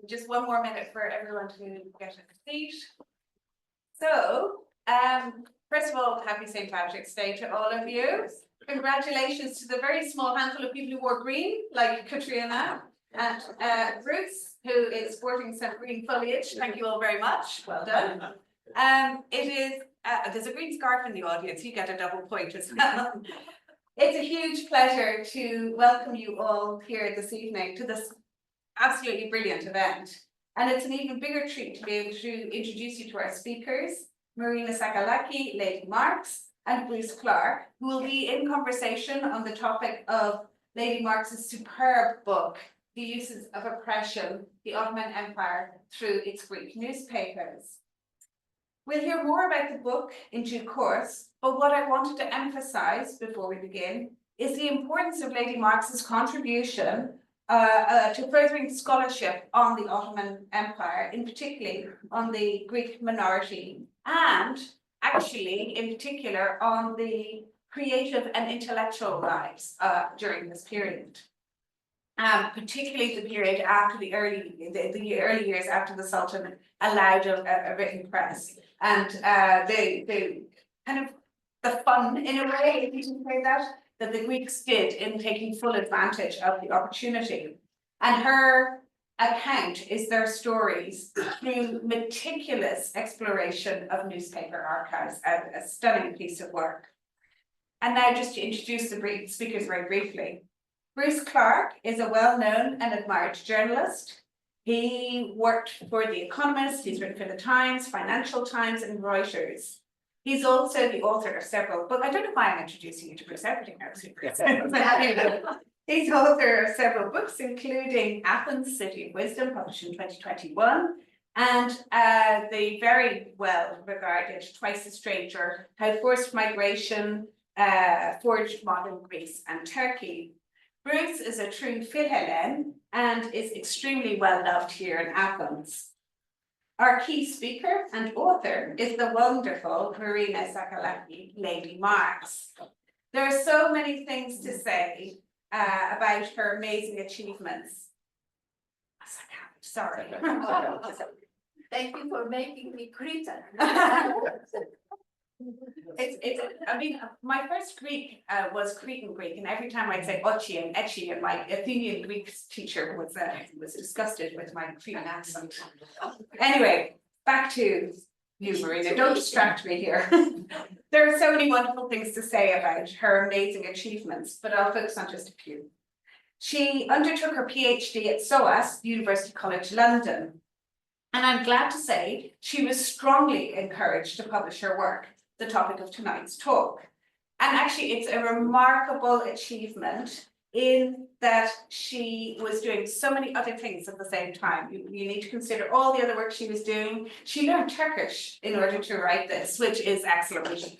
Just one more minute for everyone to get a seat. So, first of all, happy St. Patrick's Day to all of you. Congratulations to the very small handful of people who wore green, like Katrina and Bruce, who is sporting some green foliage. Thank you all very much. Well done. There's a green scarf in the audience. You get a double point as well. It's a huge pleasure to welcome you all here this evening to this absolutely brilliant event. And it's an even bigger treat to be able to introduce you to our speakers, Marina Sakalaki, Lady Marks, and Bruce Clark, who will be in conversation on the topic of Lady Marks's superb book, The Uses of Oppression, the Ottoman Empire Through its Greek Newspapers. We'll hear more about the book in due course, but what I wanted to emphasize before we begin is the importance of Lady Marks's contribution to furthering scholarship on the Ottoman Empire, in particular on the Greek minority, and actually in particular on the creative and intellectual lives during this period. Particularly the period after the early years after the Sultan allowed a written press, and the kind of the fun, in a way, if you can say that the Greeks did in taking full advantage of the opportunity. And her account is their stories through meticulous exploration of newspaper archives, a stunning piece of work. And now just to introduce the speakers very briefly. Bruce Clark is a well-known and admired journalist. He worked for The Economist, he's written for The Times, Financial Times, and Reuters. He's also the author of several books. I don't know why I'm introducing you to Bruce, everything else. He's author of several books, including Athens, City of Wisdom, published in 2021, and the very well-regarded Twice a Stranger, How Forced Migration Forged Modern Greece and Turkey. Bruce is a true Philhellene and is extremely well loved here in Athens. Our key speaker and author is the wonderful Marina Sakalaki, Lady Marks. There are so many things to say about her amazing achievements. Sorry. Thank you for making me Cretan. I mean, my first Greek was Cretan Greek, and every time I'd say ochi and etchi, and my Athenian Greek teacher was disgusted with my Cretan accent. Anyway, back to you, Marina. Don't distract me here. There are so many wonderful things to say about her amazing achievements, but I'll focus on just a few. She undertook her PhD at SOAS, University College London, and I'm glad to say she was strongly encouraged to publish her work, the topic of tonight's talk. And actually, it's a remarkable achievement in that she was doing so many other things at the same time. You need to consider all the other work she was doing. She learned Turkish in order to write this, which is excellent.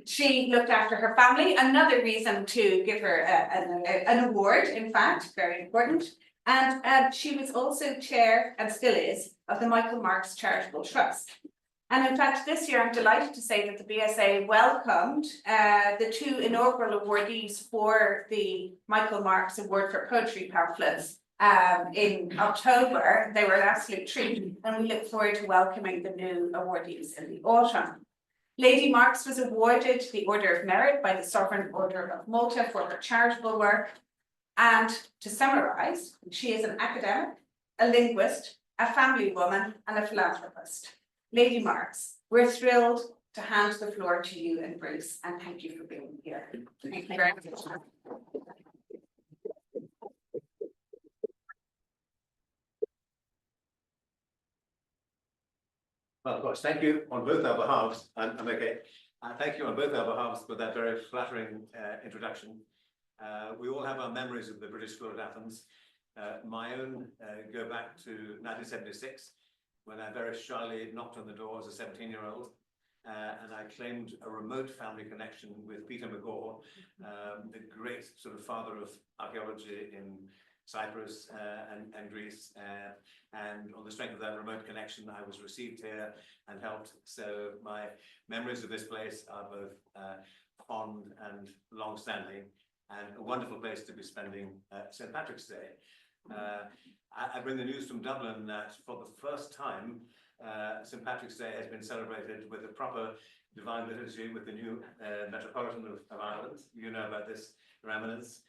She looked after her family, another reason to give her an award, in fact, very important. And she was also chair, and still is, of the Michael Marks Charitable Trust. And in fact, this year, I'm delighted to say that the BSA welcomed the two inaugural awardees for the Michael Marks Award for Poetry Pamphlets in October. They were an absolute treat, and we look forward to welcoming the new awardees in the autumn. Lady Marks was awarded the Order of Merit by the Sovereign Order of Malta for her charitable work. And to summarize, she is an academic, a linguist, a family woman, and a philanthropist. Lady Marks, we're thrilled to hand the floor to you and Bruce, and thank you for being here. Thank you very much. Well, of course, thank you on both our behalves. I'm okay. Thank you on both our behalves for that very flattering introduction. We all have our memories of the British School at Athens. My own go back to 1976, when I very shyly knocked on the door as a 17-year-old, and I claimed a remote family connection with Peter McGaw, the great sort of father of archaeology in Cyprus and Greece. And on the strength of that remote connection, I was received here and helped. So my memories of this place are both fond and long-standing, and a wonderful place to be spending St. Patrick's Day. I bring the news from Dublin that for the first time, St. Patrick's Day has been celebrated with a proper divine liturgy with the new Metropolitan of Ireland. You know about this, Your Eminence.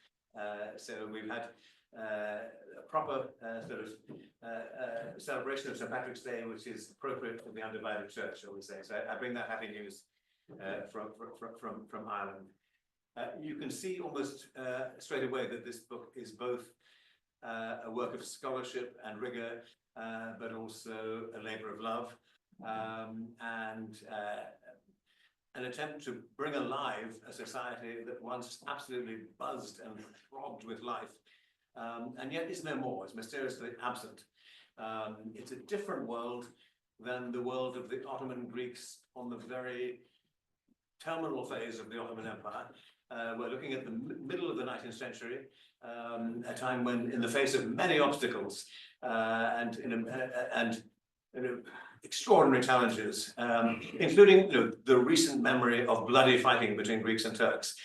So we've had a proper sort of celebration of St. Patrick's Day, which is appropriate for the undivided church, shall we say. So I bring that happy news from Ireland. You can see almost straight away that this book is both a work of scholarship and rigor, but also a labor of love, and an attempt to bring alive a society that once absolutely buzzed and throbbed with life, and yet is no more, is mysteriously absent. It's a different world than the world of the Ottoman Greeks on the very terminal phase of the Ottoman Empire. We're looking at the middle of the 19th century, a time when, in the face of many obstacles and extraordinary challenges, including the recent memory of bloody fighting between Greeks and Turks,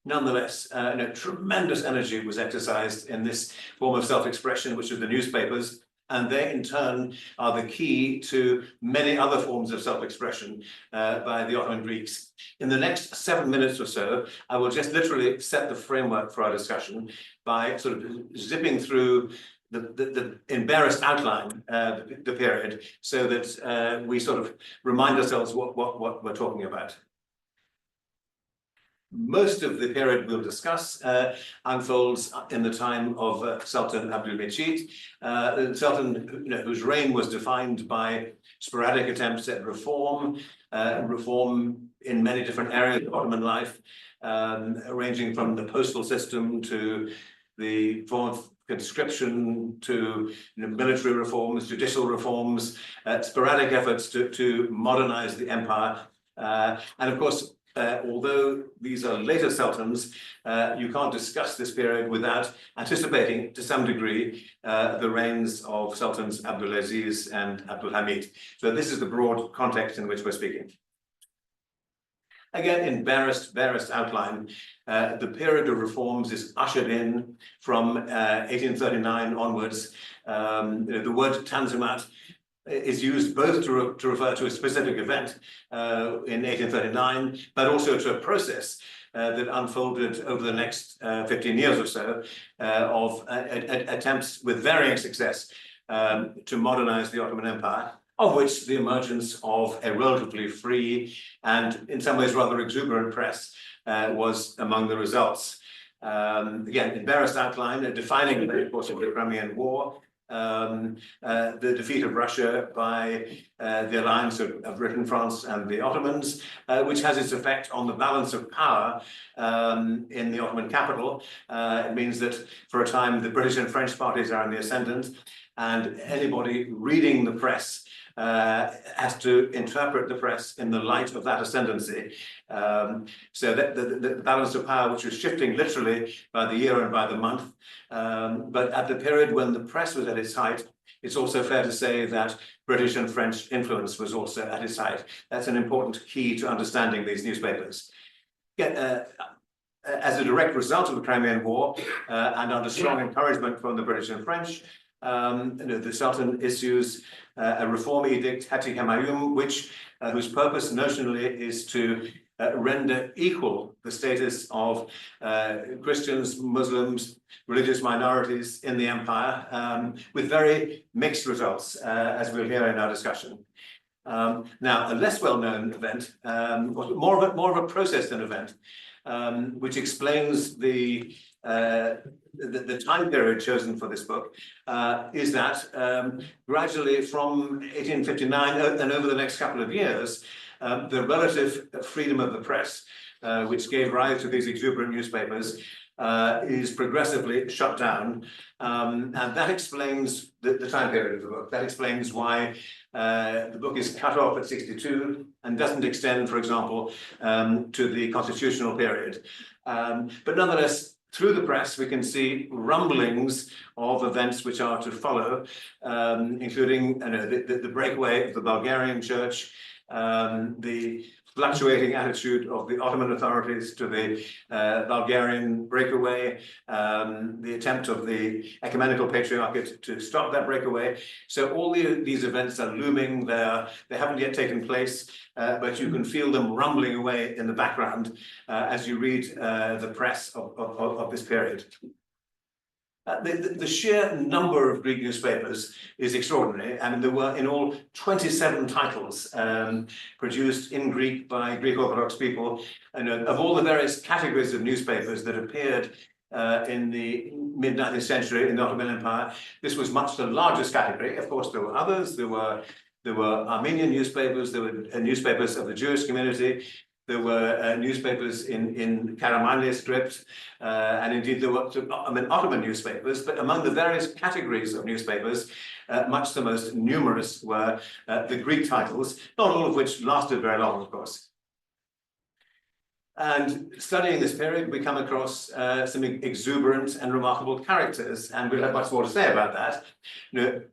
nonetheless, tremendous energy was exercised in this form of self-expression, which is the newspapers. And they, in turn, are the key to many other forms of self-expression by the Ottoman Greeks. In the next 7 minutes or so, I will just literally set the framework for our discussion by sort of zipping through in barest outline the period, so that we sort of remind ourselves what we're talking about. Most of the period we'll discuss unfolds in the time of Sultan Abdülmecid, the Sultan whose reign was defined by sporadic attempts at reform in many different areas of Ottoman life, ranging from the postal system to the form of conscription to military reforms, judicial reforms, sporadic efforts to modernize the empire, and of course, although these are later sultans, you can't discuss this period without anticipating, to some degree, the reigns of Sultans Abdulaziz and Abdulhamid. So this is the broad context in which we're speaking. Again, in barest outline, the period of reforms is ushered in from 1839 onwards. The word Tanzimat is used both to refer to a specific event in 1839, but also to a process that unfolded over the next 15 years or so of attempts with varying success to modernize the Ottoman Empire, of which the emergence of a relatively free and in some ways rather exuberant press was among the results. Again, in barest outline, defining the course of the Crimean War, the defeat of Russia by the alliance of Britain, France, and the Ottomans, which has its effect on the balance of power in the Ottoman capital. It means that for a time the British and French parties are in the ascendant, and anybody reading the press has to interpret the press in the light of that ascendancy. So that the balance of power, which was shifting literally by the year and by the month, but at the period when the press was at its height, it's also fair to say that British and French influence was also at its height. That's an important key to understanding these newspapers. As a direct result of the Crimean War, and under strong encouragement from the British and French, the Sultan issues a reform edict, Hati Humayun, whose purpose notionally is to render equal the status of Christians, Muslims, religious minorities in the empire, with very mixed results, as we'll hear in our discussion. Now, a less well-known event, more of a process than event, which explains the time period chosen for this book, is that gradually from 1859 and over the next couple of years, the relative freedom of the press, which gave rise to these exuberant newspapers, is progressively shut down. And that explains the time period of the book. That explains why the book is cut off at 62 and doesn't extend, for example, to the constitutional period. But nonetheless, through the press, we can see rumblings of events which are to follow, including the breakaway of the Bulgarian church, the fluctuating attitude of the Ottoman authorities to the Bulgarian breakaway, the attempt of the ecumenical patriarchate to stop that breakaway. So all these events are looming there. They haven't yet taken place, but you can feel them rumbling away in the background as you read the press of this period. The sheer number of Greek newspapers is extraordinary. I mean, there were in all 27 titles produced in Greek by Greek Orthodox people, and of all the various categories of newspapers that appeared in the mid-19th century in the Ottoman Empire, this was much the largest category. Of course, there were others. There were Armenian newspapers. There were newspapers of the Jewish community. There were newspapers in Karamanli script, and indeed there were Ottoman newspapers, but among the various categories of newspapers, much the most numerous were the Greek titles, not all of which lasted very long, of course. And studying this period, we come across some exuberant and remarkable characters, and we'll have much more to say about that.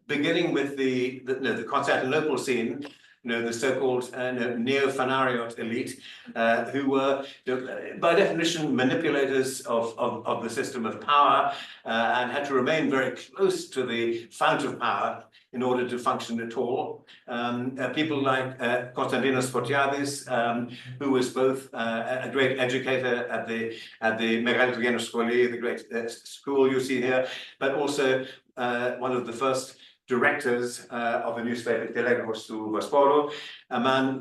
Beginning with the Constantinople scene, the so-called neo-Phanariot elite, who were, by definition, manipulators of the system of power and had to remain very close to the fount of power in order to function at all. People like Konstantinos Fotiadis, who was both a great educator at the Megalitogenos Scholi, the great school you see here, but also one of the first directors of the newspaper Telegros to Vosporo, a man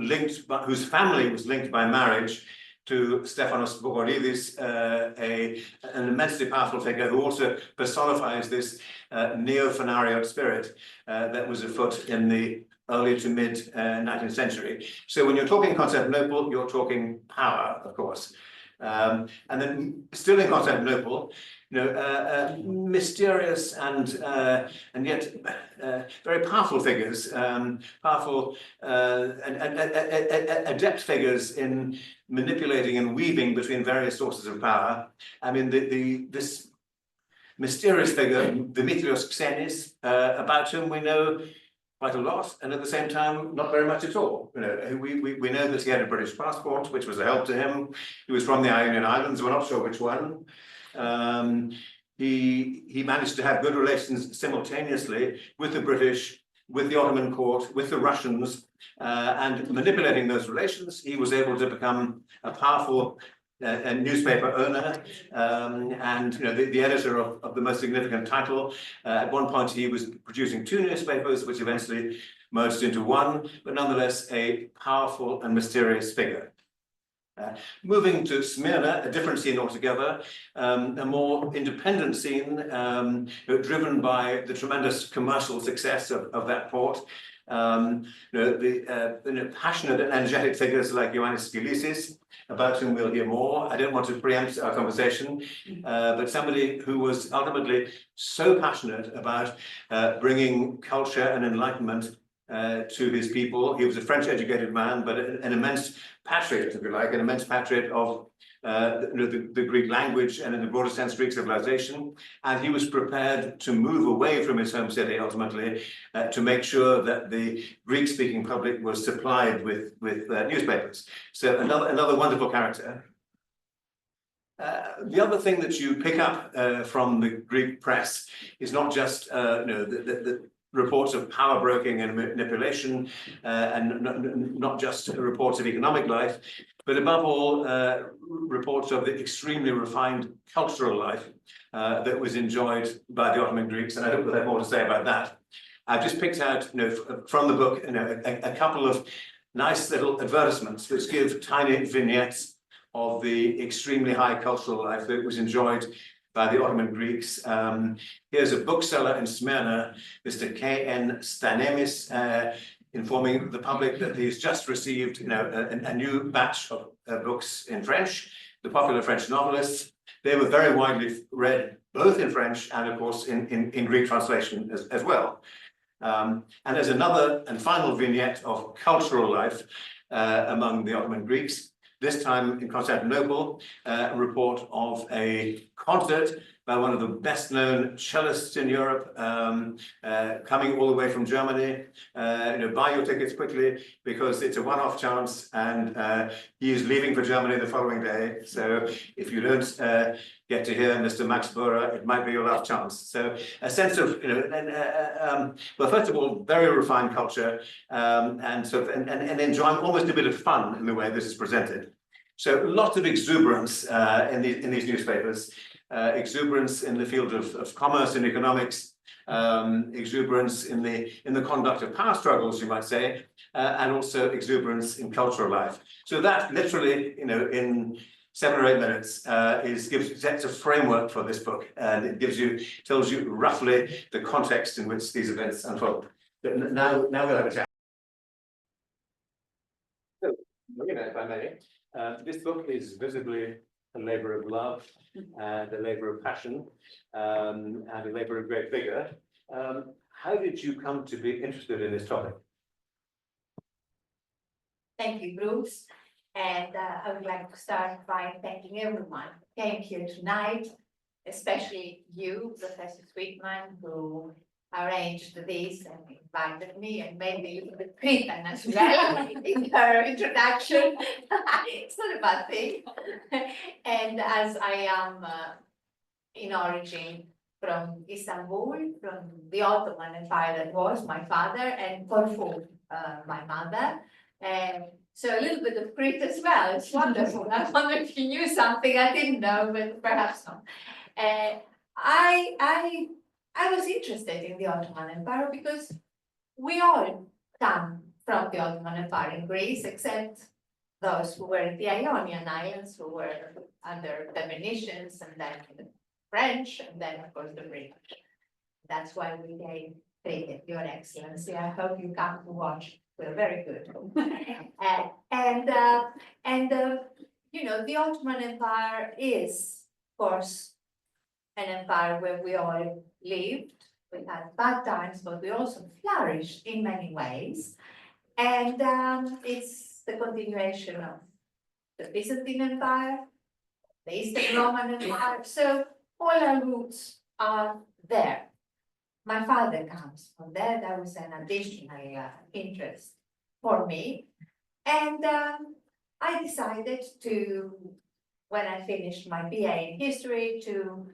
whose family was linked by marriage to Stephanos Bogoridis, an immensely powerful figure who also personifies this neo-Phanariot spirit that was afoot in the early to mid 19th century. So when you're talking Constantinople, you're talking power, of course. And then still in Constantinople, mysterious and yet very powerful figures, powerful and adept figures in manipulating and weaving between various sources of power. I mean, this mysterious figure, Dimitrios Xenis, about whom we know quite a lot, and at the same time, not very much at all. We know that he had a British passport, which was a help to him. He was from the Ionian Islands. We're not sure which one. He managed to have good relations simultaneously with the British, with the Ottoman court, with the Russians, and manipulating those relations, he was able to become a powerful newspaper owner, and the editor of the most significant title. At one point, he was producing 2 newspapers, which eventually merged into one, but nonetheless a powerful and mysterious figure. Moving to Smyrna, a different scene altogether, a more independent scene, driven by the tremendous commercial success of that port. Passionate and energetic figures like Ioannis Skilisis, about whom we'll hear more. I don't want to preempt our conversation, but somebody who was ultimately so passionate about bringing culture and enlightenment to his people. He was a French-educated man, but an immense patriot, if you like, an immense patriot of the Greek language and in the broader sense Greek civilization, and he was prepared to move away from his home city ultimately to make sure that the Greek-speaking public was supplied with newspapers. So another wonderful character. The other thing that you pick up from the Greek press is not just the reports of power broking and manipulation, and not just reports of economic life, but above all, reports of the extremely refined cultural life that was enjoyed by the Ottoman Greeks, and I hope we'll have more to say about that. I've just picked out, from the book, a couple of nice little advertisements which give tiny vignettes of the extremely high cultural life that was enjoyed by the Ottoman Greeks. Here's a bookseller in Smyrna, Mr. K.N. Stanemis, informing the public that he's just received a new batch of books in French, the popular French novelists. They were very widely read, both in French and, of course, in Greek translation as well. And there's another and final vignette of cultural life among the Ottoman Greeks. this time in Constantinople, a report of a concert by one of the best-known cellists in Europe, coming all the way from Germany. Buy your tickets quickly because it's a one-off chance, and he is leaving for Germany the following day. So if you don't get to hear Mr. Max Bohrer, it might be your last chance. So a sense of, well, first of all, very refined culture, and enjoying almost a bit of fun in the way this is presented. So lots of exuberance in these newspapers. Exuberance in the field of commerce and economics, exuberance in the conduct of power struggles, you might say, and also exuberance in cultural life. So that literally, in 7 or 8 minutes, sets a framework for this book, and it tells you roughly the context in which these events unfold. But now we'll have a chat. So, if I may, this book is visibly a labour of love, and a labour of passion, and a labour of great vigour. How did you come to be interested in this topic? Thank you, Bruce. And I would like to start by thanking everyone who came here tonight, especially you, Professor Sweetman, who arranged this and invited me, and maybe a little bit Cretan as well in her introduction. It's not a bad thing. And as I am in origin from Istanbul, from the Ottoman Empire that was my father, and Corfu, my mother, and so a little bit of Crete as well. It's wonderful. I wonder if you knew something I didn't know, but perhaps not. I was interested in the Ottoman Empire because we all come from the Ottoman Empire in Greece, except those who were in the Ionian Islands, who were under the Venetians, and then the French, and then of course the British. That's why we gave Crete, Your Excellency. I hope you come to watch. We're very good. The Ottoman Empire is, of course, an empire where we all lived. We had bad times, but we also flourished in many ways. And it's the continuation of the Byzantine Empire, the Eastern Roman Empire. So all our roots are there. My father comes from there. That was an additional interest for me. And I decided to, when I finished my BA in history, to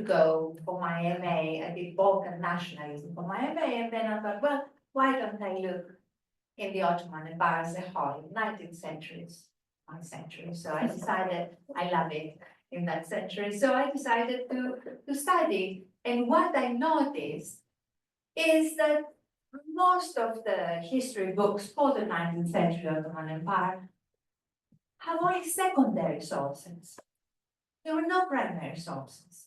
go for my MA. I did Balkan nationalism for my MA, and then I thought, well, why don't I look in the Ottoman Empire as a whole? 19th century is my century, so I decided I love it in that century. So I decided to study, and what I noticed is that most of the history books for the 19th century Ottoman Empire have only secondary sources. There were no primary sources.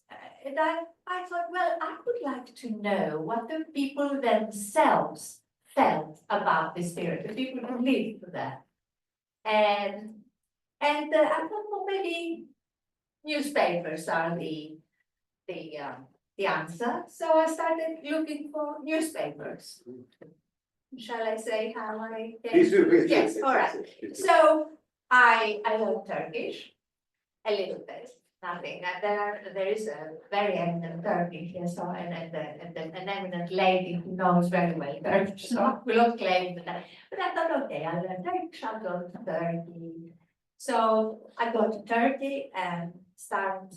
And I thought, well, I would like to know what the people themselves felt about this period, the people who lived there. And I thought, well, maybe newspapers are the answer. So I started looking for newspapers. Shall I say how I came? Please do. Yes, all right. So I learned Turkish a little bit, nothing. And there is a very eminent Turkish here, so and an eminent lady who knows very well Turkish, so I will not claim that. But I thought, okay, I'll learn Turkish, I'll go to Turkey. So I go to Turkey and start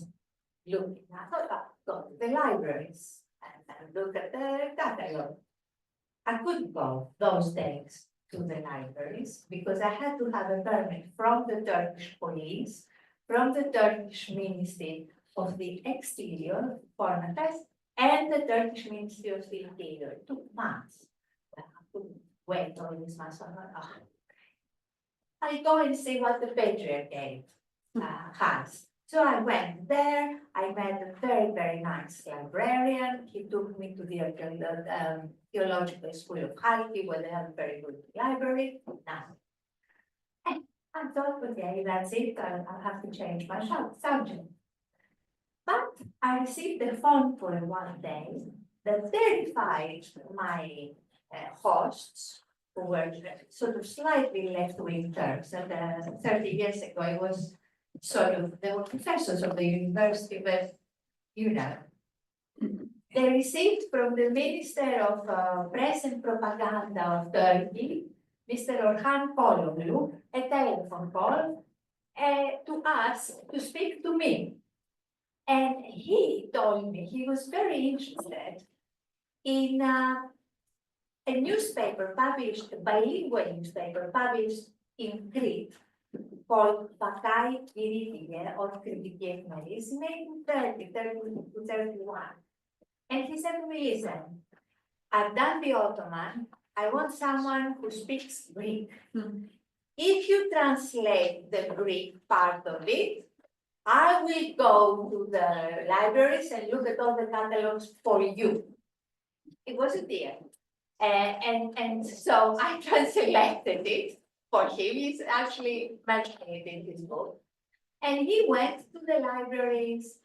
looking. I thought I'd go to the libraries and look at the catalog. I couldn't go those days to the libraries because I had to have a permit from the Turkish police, from the Turkish Ministry of the Exterior, Foreign Affairs, and the Turkish Ministry of the Interior. It took months. I couldn't wait all these months. I go and see what the Patriarchate has. So I went there, I met a very, very nice librarian. He took me to the Theological School of Halki, where they have a very good library. Now, I thought, okay, that's it, I'll have to change my subject. But I received a phone call one day that verified my hosts who were sort of slightly left-wing Turks. And 30 years ago, I was sort of, they were professors of the university, but you know. They received from the Minister of Press and Propaganda of Turkey, Mr. Orhan Kologlu, a telephone call to ask to speak to me. And he told me he was very interested in a newspaper published, a bilingual newspaper published in Greek called Vakai Kiritie or Kritiki Ekmelis, made in 31. And he said to me, listen, I've done the Ottoman, I want someone who speaks Greek. If you translate the Greek part of it, I will go to the libraries and look at all the catalogs for you. It was a deal. And so I translated it for him. He's actually mentioning it in his book. And he went to the libraries,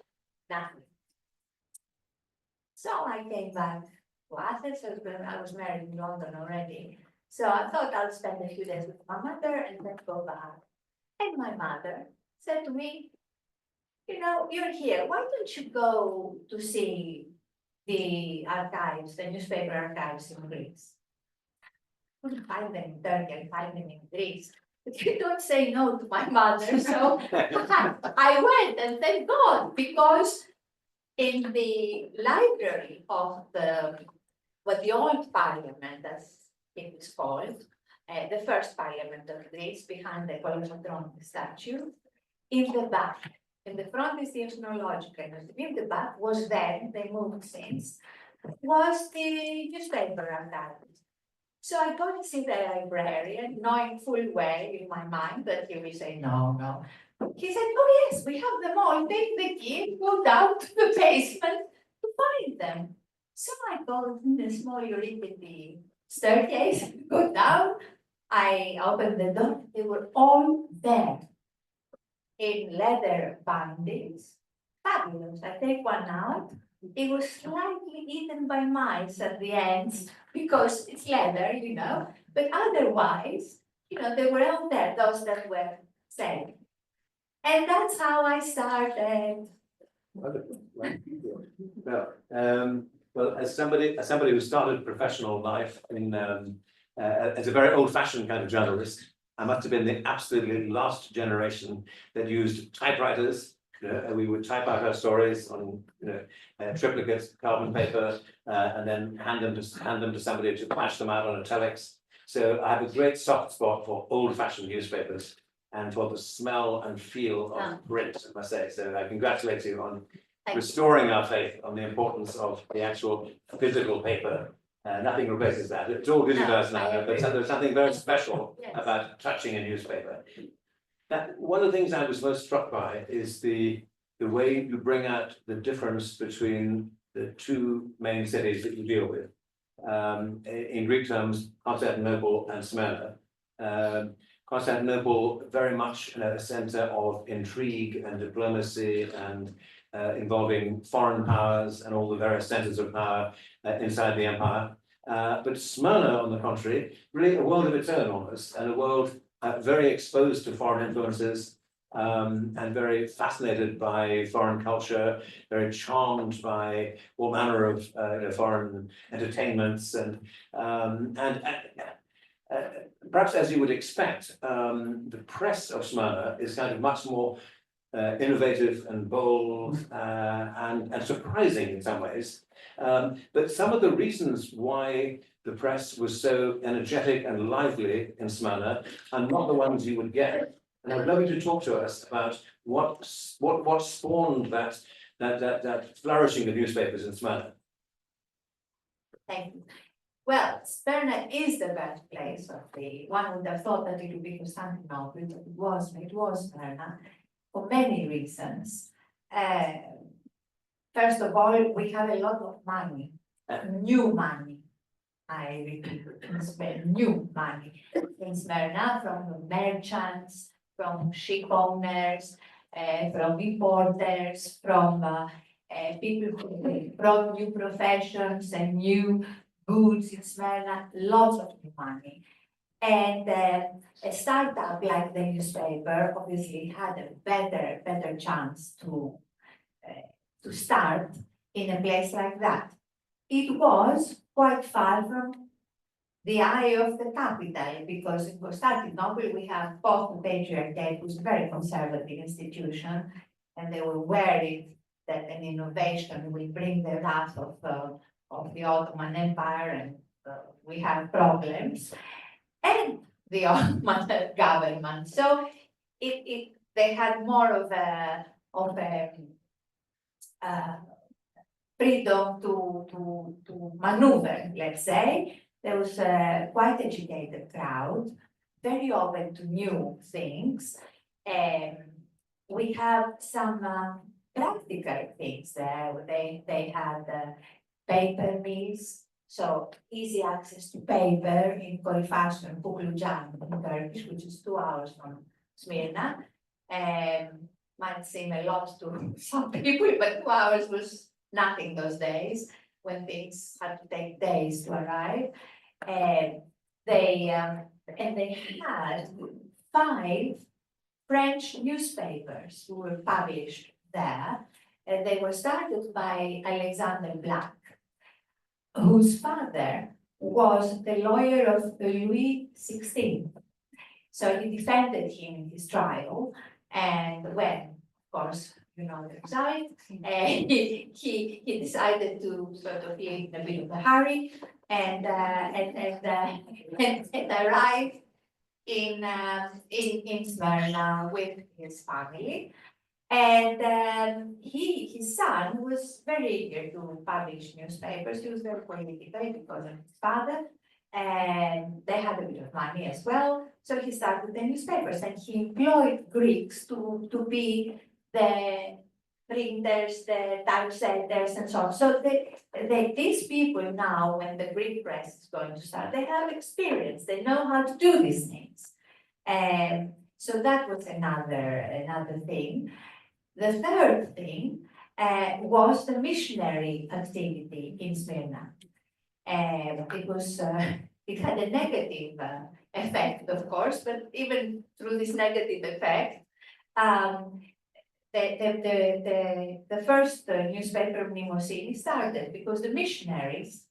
nothing. So I came back to Athens. I was married in London already. So I thought I'll spend a few days with my mother and then go back. And my mother said to me, you know, you're here. Why don't you go to see the archives, the newspaper archives in Greece? I couldn't find them in Turkey and find them in Greece. But you don't say no to my mother. So I went, and thank God, because in the library of the old parliament, as it is called, the first parliament of Greece, behind the Kolosatroni statue, in the back, in the front is the ethnological museum, in the back was then, they moved since, was the newspaper archive. So I go to see the librarian, knowing full well in my mind that he will say, no, no. He said, oh yes, we have them all. Take the key, go down to the basement to find them. So I go in the small rickety staircase, go down. I opened the door. They were all there in leather bindings. Fabulous. I take one out. It was slightly eaten by mice at the ends because it's leather, you know. But otherwise, you know, they were all there, those that were selling. And that's how I started. Wonderful. Well, as somebody who started professional life in as a very old-fashioned kind of journalist, I must have been the absolutely last generation that used typewriters. We would type out our stories on, triplicates, carbon paper, and then hand them to somebody to flash them out on a telex. So I have a great soft spot for old-fashioned newspapers and for the smell and feel of print, I must say. So I congratulate you on restoring our faith on the importance of the actual physical paper. Nothing replaces that. It's all digitized now, but there's something very special about touching a newspaper. Now, one of the things I was most struck by is the way you bring out the difference between the two main cities that you deal with. In Greek terms, Constantinople and Smyrna. Constantinople very much a center of intrigue and diplomacy and involving foreign powers and all the various centers of power inside the empire. But Smyrna, on the contrary, really a world of its own almost, and a world very exposed to foreign influences and very fascinated by foreign culture, very charmed by all manner of foreign entertainments and perhaps as you would expect, the press of Smyrna is kind of much more innovative and bold and surprising in some ways. But some of the reasons why the press was so energetic and lively in Smyrna are not the ones you would get. And I'd love you to talk to us about what spawned that flourishing of newspapers in Smyrna. Thank you. Well, Smyrna is the birthplace of the, one would have thought that it would be Constantinople, but it was Smyrna for many reasons. First of all, we have a lot of money, new money. I repeat, new money in Smyrna from the merchants, from ship owners, from importers, from people who brought new professions and new goods in Smyrna, lots of new money. And a startup like the newspaper obviously had a better chance to start in a place like that. It was quite far from the eye of the capital, because in Constantinople we have both the Patriarchate, which is a very conservative institution, and they were worried that an innovation will bring the wrath of the Ottoman Empire, and we have problems, and the Ottoman government. So they had more of a freedom to maneuver, let's say. There was a quite educated crowd, very open to new things. We have some practical things there. They had paper mills, so easy access to paper in Koryphasson and Kuklujan in Turkish, which is 2 hours from Smyrna. Might seem a lot to some people, but 2 hours was nothing those days when things had to take days to arrive. And they had 5 French newspapers who were published there, and they were started by Alexander Black, whose father was the lawyer of Louis XVI. So he defended him in his trial, and when, of course, you know the result, he decided to sort of live in a bit of a hurry and arrive in Smyrna with his family. And his son was very eager to publish newspapers. He was very political because of his father, and they had a bit of money as well. So he started the newspapers, and he employed Greeks to be the printers, the typesetters, and so on. So these people now, when the Greek press is going to start, they have experience. They know how to do these things. And so that was another thing. The third thing was the missionary activity in Smyrna. It had a negative effect, of course, but even through this negative effect, the first newspaper of Mnemosyne started because the missionaries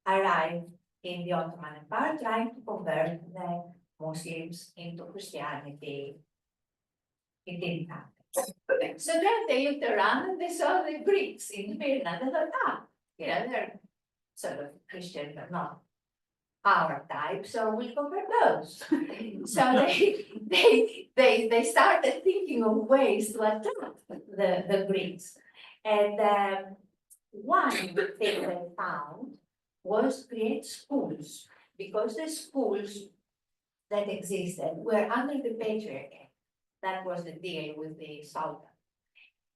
arrived in the Ottoman Empire trying to convert the Muslims into Christianity. It didn't happen. So then they looked around and they saw the Greeks in Smyrna. They thought, they're sort of Christian, but not our type, so we'll convert those. So they started thinking of ways to attract the Greeks. And one thing they found was create schools, because the schools that existed were under the Patriarchate. That was the deal with the Sultan.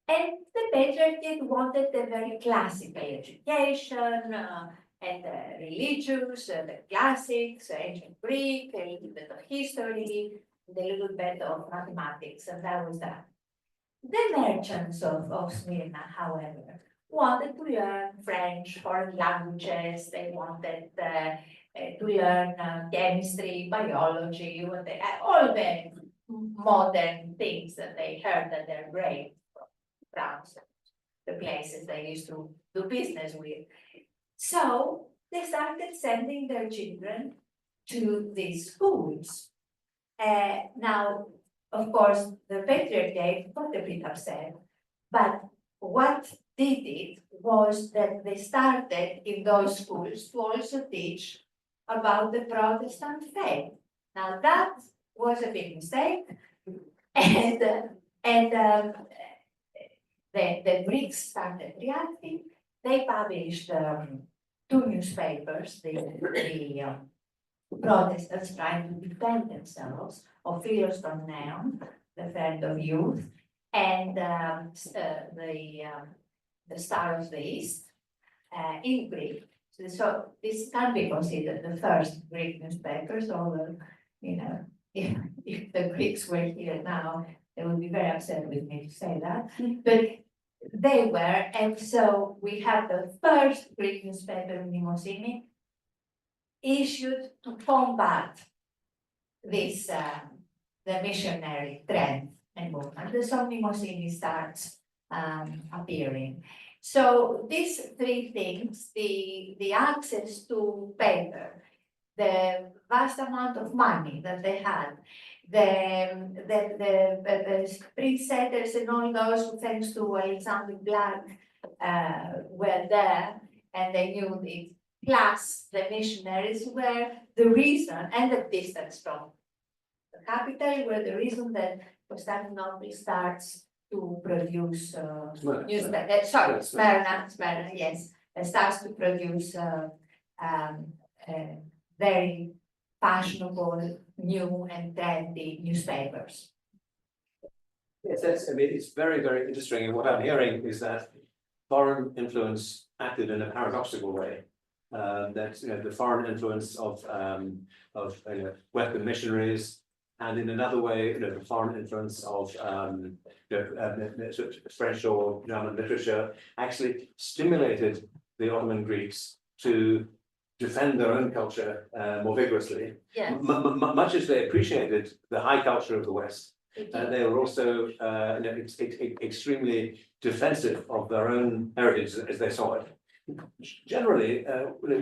And the Patriarchate wanted a very classical education, and religious, the classics, ancient Greek, a little bit of history, and a little bit of mathematics, and that was that. The merchants of Smyrna, however, wanted to learn French, foreign languages. They wanted to learn chemistry, biology, all the modern things that they heard that they're great from France, the places they used to do business with. So they started sending their children to these schools. Now, of course, the Patriarchate got a bit upset, but what did it was that they started in those schools to also teach about the Protestant faith. Now that was a big mistake, and the Greeks started reacting. They published 2 newspapers, the Protestants trying to defend themselves, of Philoston Neon, the friend of youth, and the Star of the East in Greek. So this can be considered the first Greek newspapers, although, if the Greeks were here now, they would be very upset with me to say that. But they were, and so we have the first Greek newspaper in Mnemosyne issued to combat this, the missionary trend and movement, the Somni Mosini starts appearing. So these three things, the access to paper, the vast amount of money that they had, the print setters and all those, thanks to Alexander Black, were there and they knew it. Plus, the missionaries were the reason, and the distance from the capital were the reason that Constantinople starts to produce Smyrna, yes, starts to produce very fashionable, new and trendy newspapers. Yes, I mean, it's very, very interesting, and what I'm hearing is that foreign influence acted in a paradoxical way. That the foreign influence of Western missionaries, and in another way, the foreign influence of French or German literature actually stimulated the Ottoman Greeks to defend their own culture more vigorously. Yes. Much as they appreciated the high culture of the West, they were also extremely defensive of their own heritage as they saw it. Generally,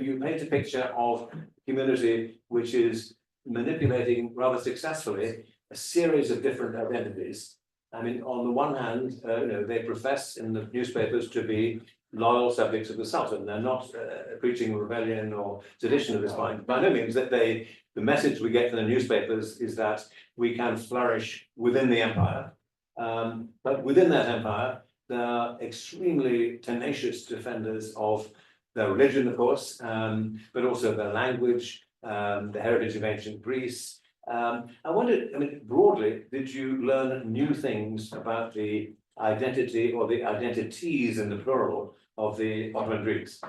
you paint a picture of community which is manipulating rather successfully a series of different identities. I mean, on the one hand, they profess in the newspapers to be loyal subjects of the Sultan. They're not preaching rebellion or sedition of this kind. By no means that the message we get from the newspapers is that we can flourish within the empire. But within that empire, they are extremely tenacious defenders of their religion, of course, but also their language, the heritage of ancient Greece. I wondered, I mean, broadly, did you learn new things about the identity or the identities in the plural of the Ottoman Greeks?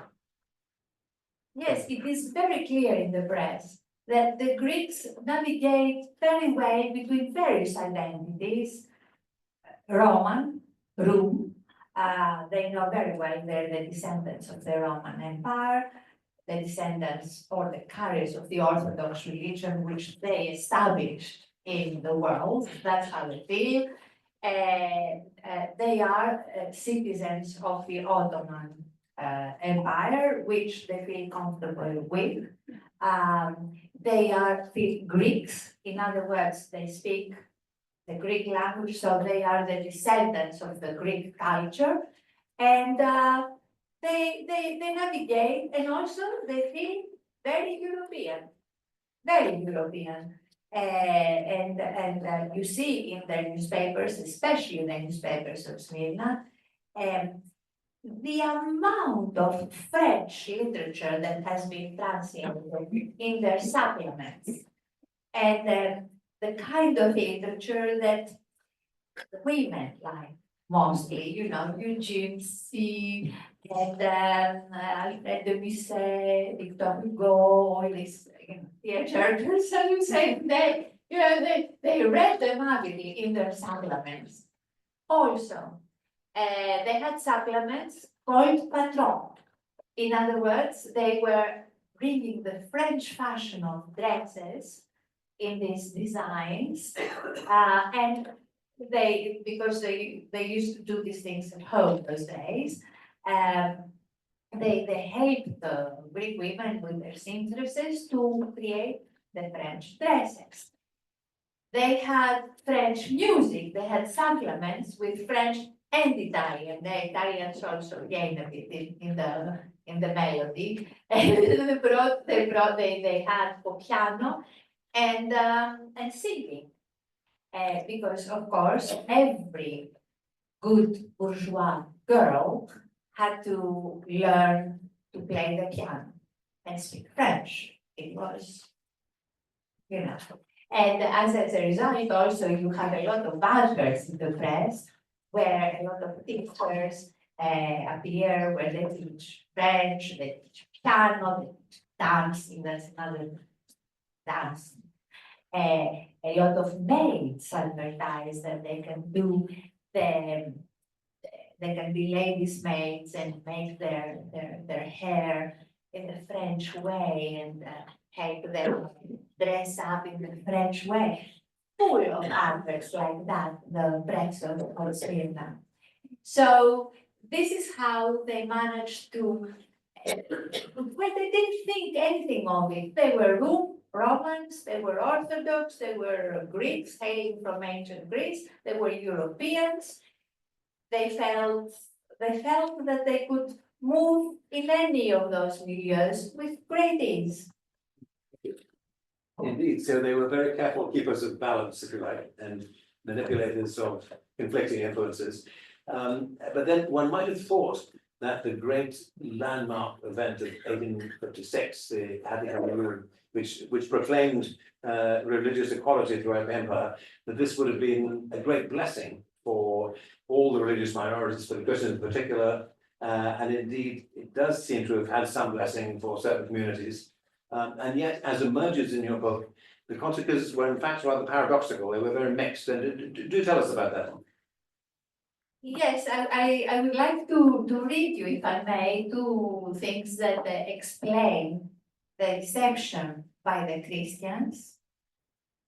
Yes, it is very clear in the press that the Greeks navigate very well between various identities. Roman, Rome, they know very well they're the descendants of the Roman Empire, the descendants or the carriers of the Orthodox religion, which they established in the world. That's how they feel. They are citizens of the Ottoman Empire, which they feel comfortable with. They are Greeks. In other words, they speak the Greek language, so they are the descendants of the Greek culture. And they navigate, and also they feel very European, very European. And you see in the newspapers, especially in the newspapers of Smyrna, the amount of French literature that has been translated in their supplements, and the kind of literature that women like, mostly, Eugene C. and Alfred de Musset, Victor Hugo, all these theaters, so you say they read them heavily in their supplements. Also, they had supplements called patron. In other words, they were bringing the French fashion of dresses in these designs, and because they used to do these things at home those days, they helped the Greek women with their seamstresses to create the French dresses. They had French music, they had supplements with French and Italian. The Italians also gained a bit in the melody. And they had piano and singing. Because of course, every good bourgeois girl had to learn to play the piano and speak French. It was, And as a result, also you have a lot of adverts in the press where a lot of teachers appear, where they teach French, they teach piano, they teach dancing, that's another dance. A lot of maids advertise that they can do they can be ladies' maids and make their hair in the French way and help them dress up in the French way, full of adverts like that, the Brexit or Smyrna. So this is how they managed to, well, they didn't think anything of it. They were Romans, they were Orthodox, they were Greeks hailing from ancient Greece, they were Europeans. They felt that they could move in any of those milieus with great ease. Indeed, so they were very careful keepers of balance, if you like, and manipulators of conflicting influences. But then one might have thought that the great landmark event of 1856, the Hadi Hammurabi, which proclaimed religious equality throughout the empire, that this would have been a great blessing for all the religious minorities, for the Christians in particular, and indeed it does seem to have had some blessing for certain communities. And yet, as emerges in your book, the consequences were in fact rather paradoxical. They were very mixed. And do tell us about that. Yes, I would like to read you, if I may, two things that explain the reception by the Christians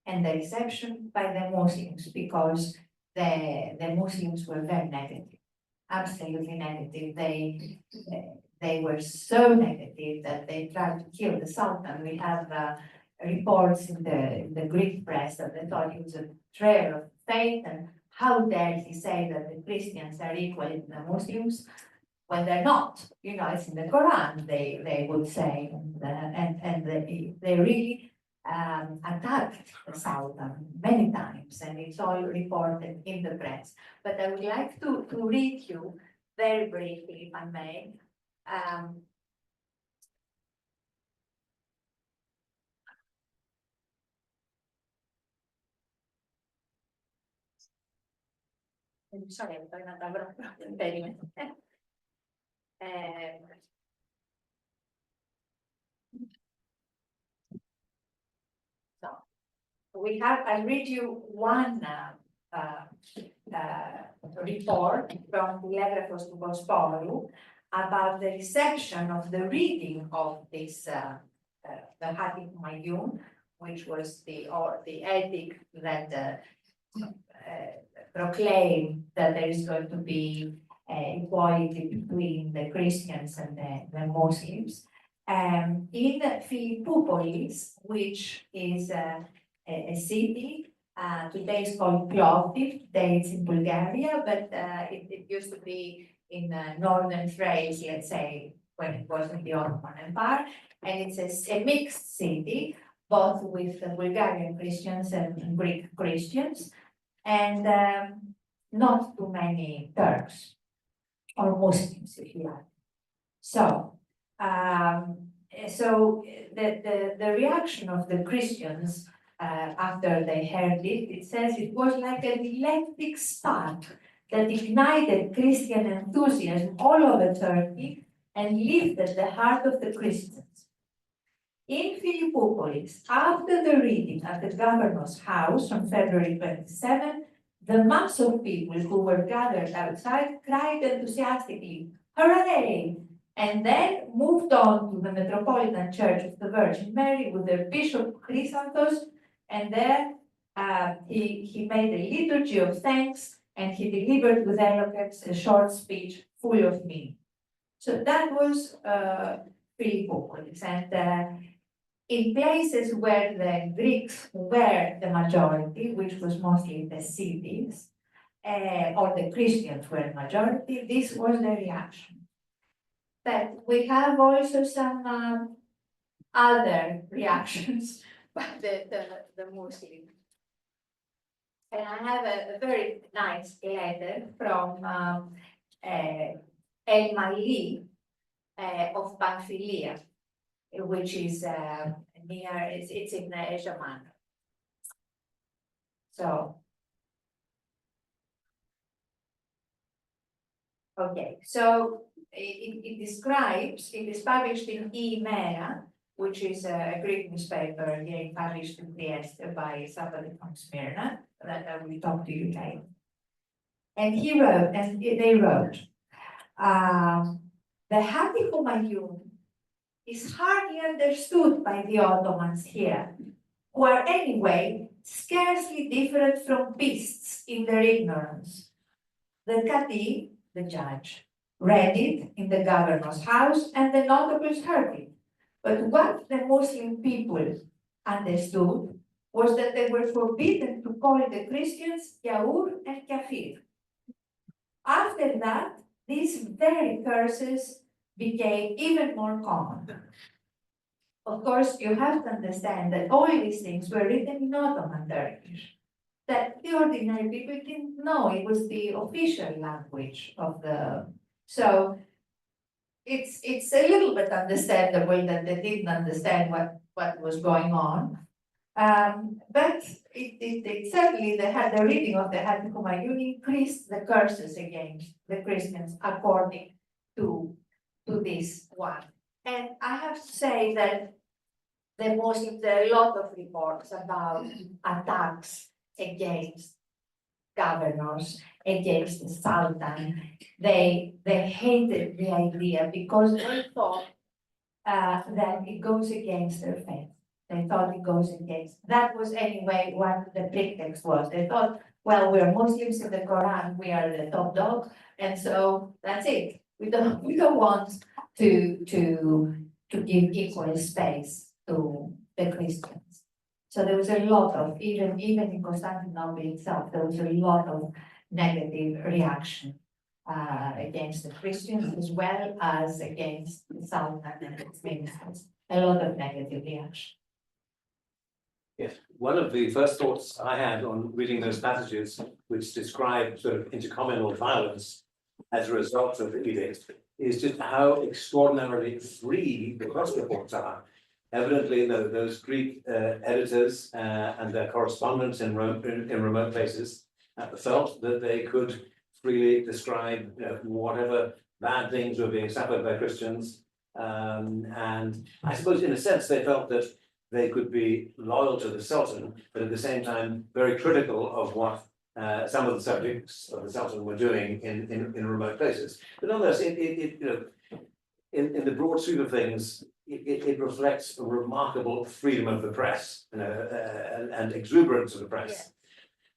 and the reception by the Muslims, because the Muslims were very negative, absolutely negative. They were so negative that they tried to kill the Sultan. We have reports in the Greek press that they thought he was a betrayer of faith, and how dare he say that the Christians are equal to the Muslims when they're not. You know, it's in the Quran, they would say, and they really attacked the Sultan many times, and it's all reported in the press. But I would like to read you very briefly, if I may. I'm sorry, I'm not avrò proprio impedimento. So we have, I'll read you one report from the Telegraphos του Βοσπόρου about the reception of the reading of this the Hadith Mayun, which was the edict that proclaimed that there is going to be equality between the Christians and the Muslims. In Philippoupolis, which is a city, today it's called Plovdiv, today it's in Bulgaria, but it used to be in northern Thrace, let's say, when it was in the Ottoman Empire, and it's a mixed city, both with Bulgarian Christians and Greek Christians, and not too many Turks or Muslims, if you like. So, the reaction of the Christians after they heard it, it says it was like an electric spark that ignited Christian enthusiasm all over Turkey and lifted the heart of the Christians. In Philippoupolis, after the reading at the governor's house on February 27, the mass of people who were gathered outside cried enthusiastically, "Hooray!" and then moved on to the Metropolitan Church of the Virgin Mary with their Bishop Chrysanthos, and there he made a liturgy of thanks, and he delivered with eloquence a short speech full of meaning. So that was Philippoupolis, and in places where the Greeks were the majority, which was mostly the cities, or the Christians were the majority, this was the reaction. But we have also some other reactions by the Muslims. And I have a very nice letter from El Mali of Pamphylia, which is near, it's in Asia Minor. So, okay, so it describes, it is published in Imera, which is a Greek newspaper here published in Trieste by somebody from Smyrna, that I will talk to you later. And he wrote, and they wrote, the Hadith Mayun is hardly understood by the Ottomans here, who are anyway scarcely different from beasts in their ignorance. The Qadi, the judge, read it in the governor's house, and the notables heard it. But what the Muslim people understood was that they were forbidden to call the Christians Yaur and Kafir. After that, these very curses became even more common. Of course, you have to understand that all these things were written in Ottoman Turkish, that the ordinary people didn't know it was the official language of the. So it's a little bit understandable that they didn't understand what was going on. But it certainly, they had the reading of the Hadith Humayun increased the curses against the Christians according to this one. And I have to say that the Muslims, there are a lot of reports about attacks against governors, against the Sultan. They hated the idea because they thought that it goes against their faith. They thought it goes against, that was anyway what the pretext was. They thought, well, we're Muslims in the Quran, we are the top dog, and so that's it. We don't want to give equal space to the Christians. So there was a lot of, even in Constantinople itself, there was a lot of negative reaction against the Christians as well as against the Sultan and its ministers. A lot of negative reaction. Yes, one of the first thoughts I had on reading those passages which describe sort of intercommunal violence as a result of the edict is just how extraordinarily free the press reports are. Evidently, those Greek editors and their correspondents in remote places felt that they could freely describe whatever bad things were being suffered by Christians. And I suppose in a sense they felt that they could be loyal to the Sultan, but at the same time very critical of what some of the subjects of the Sultan were doing in remote places. But nonetheless, in the broad sweep of things, it reflects a remarkable freedom of the press, and exuberance of the press. Yes.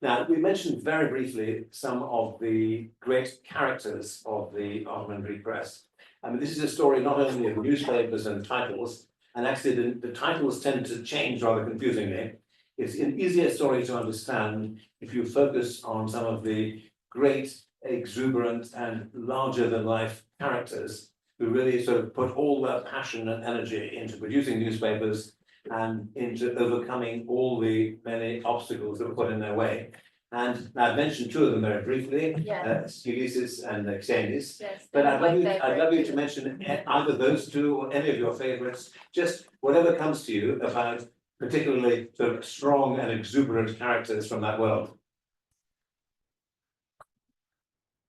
Now, we mentioned very briefly some of the great characters of the Ottoman Greek press. I mean, this is a story not only of newspapers and titles, and actually the titles tend to change rather confusingly. It's an easier story to understand if you focus on some of the great, exuberant, and larger-than-life characters who really sort of put all their passion and energy into producing newspapers and into overcoming all the many obstacles that were put in their way. And I've mentioned two of them very briefly, Stylices and Xenis. Yes, But I'd love you to mention either those two or any of your favorites, just whatever comes to you about particularly sort of strong and exuberant characters from that world.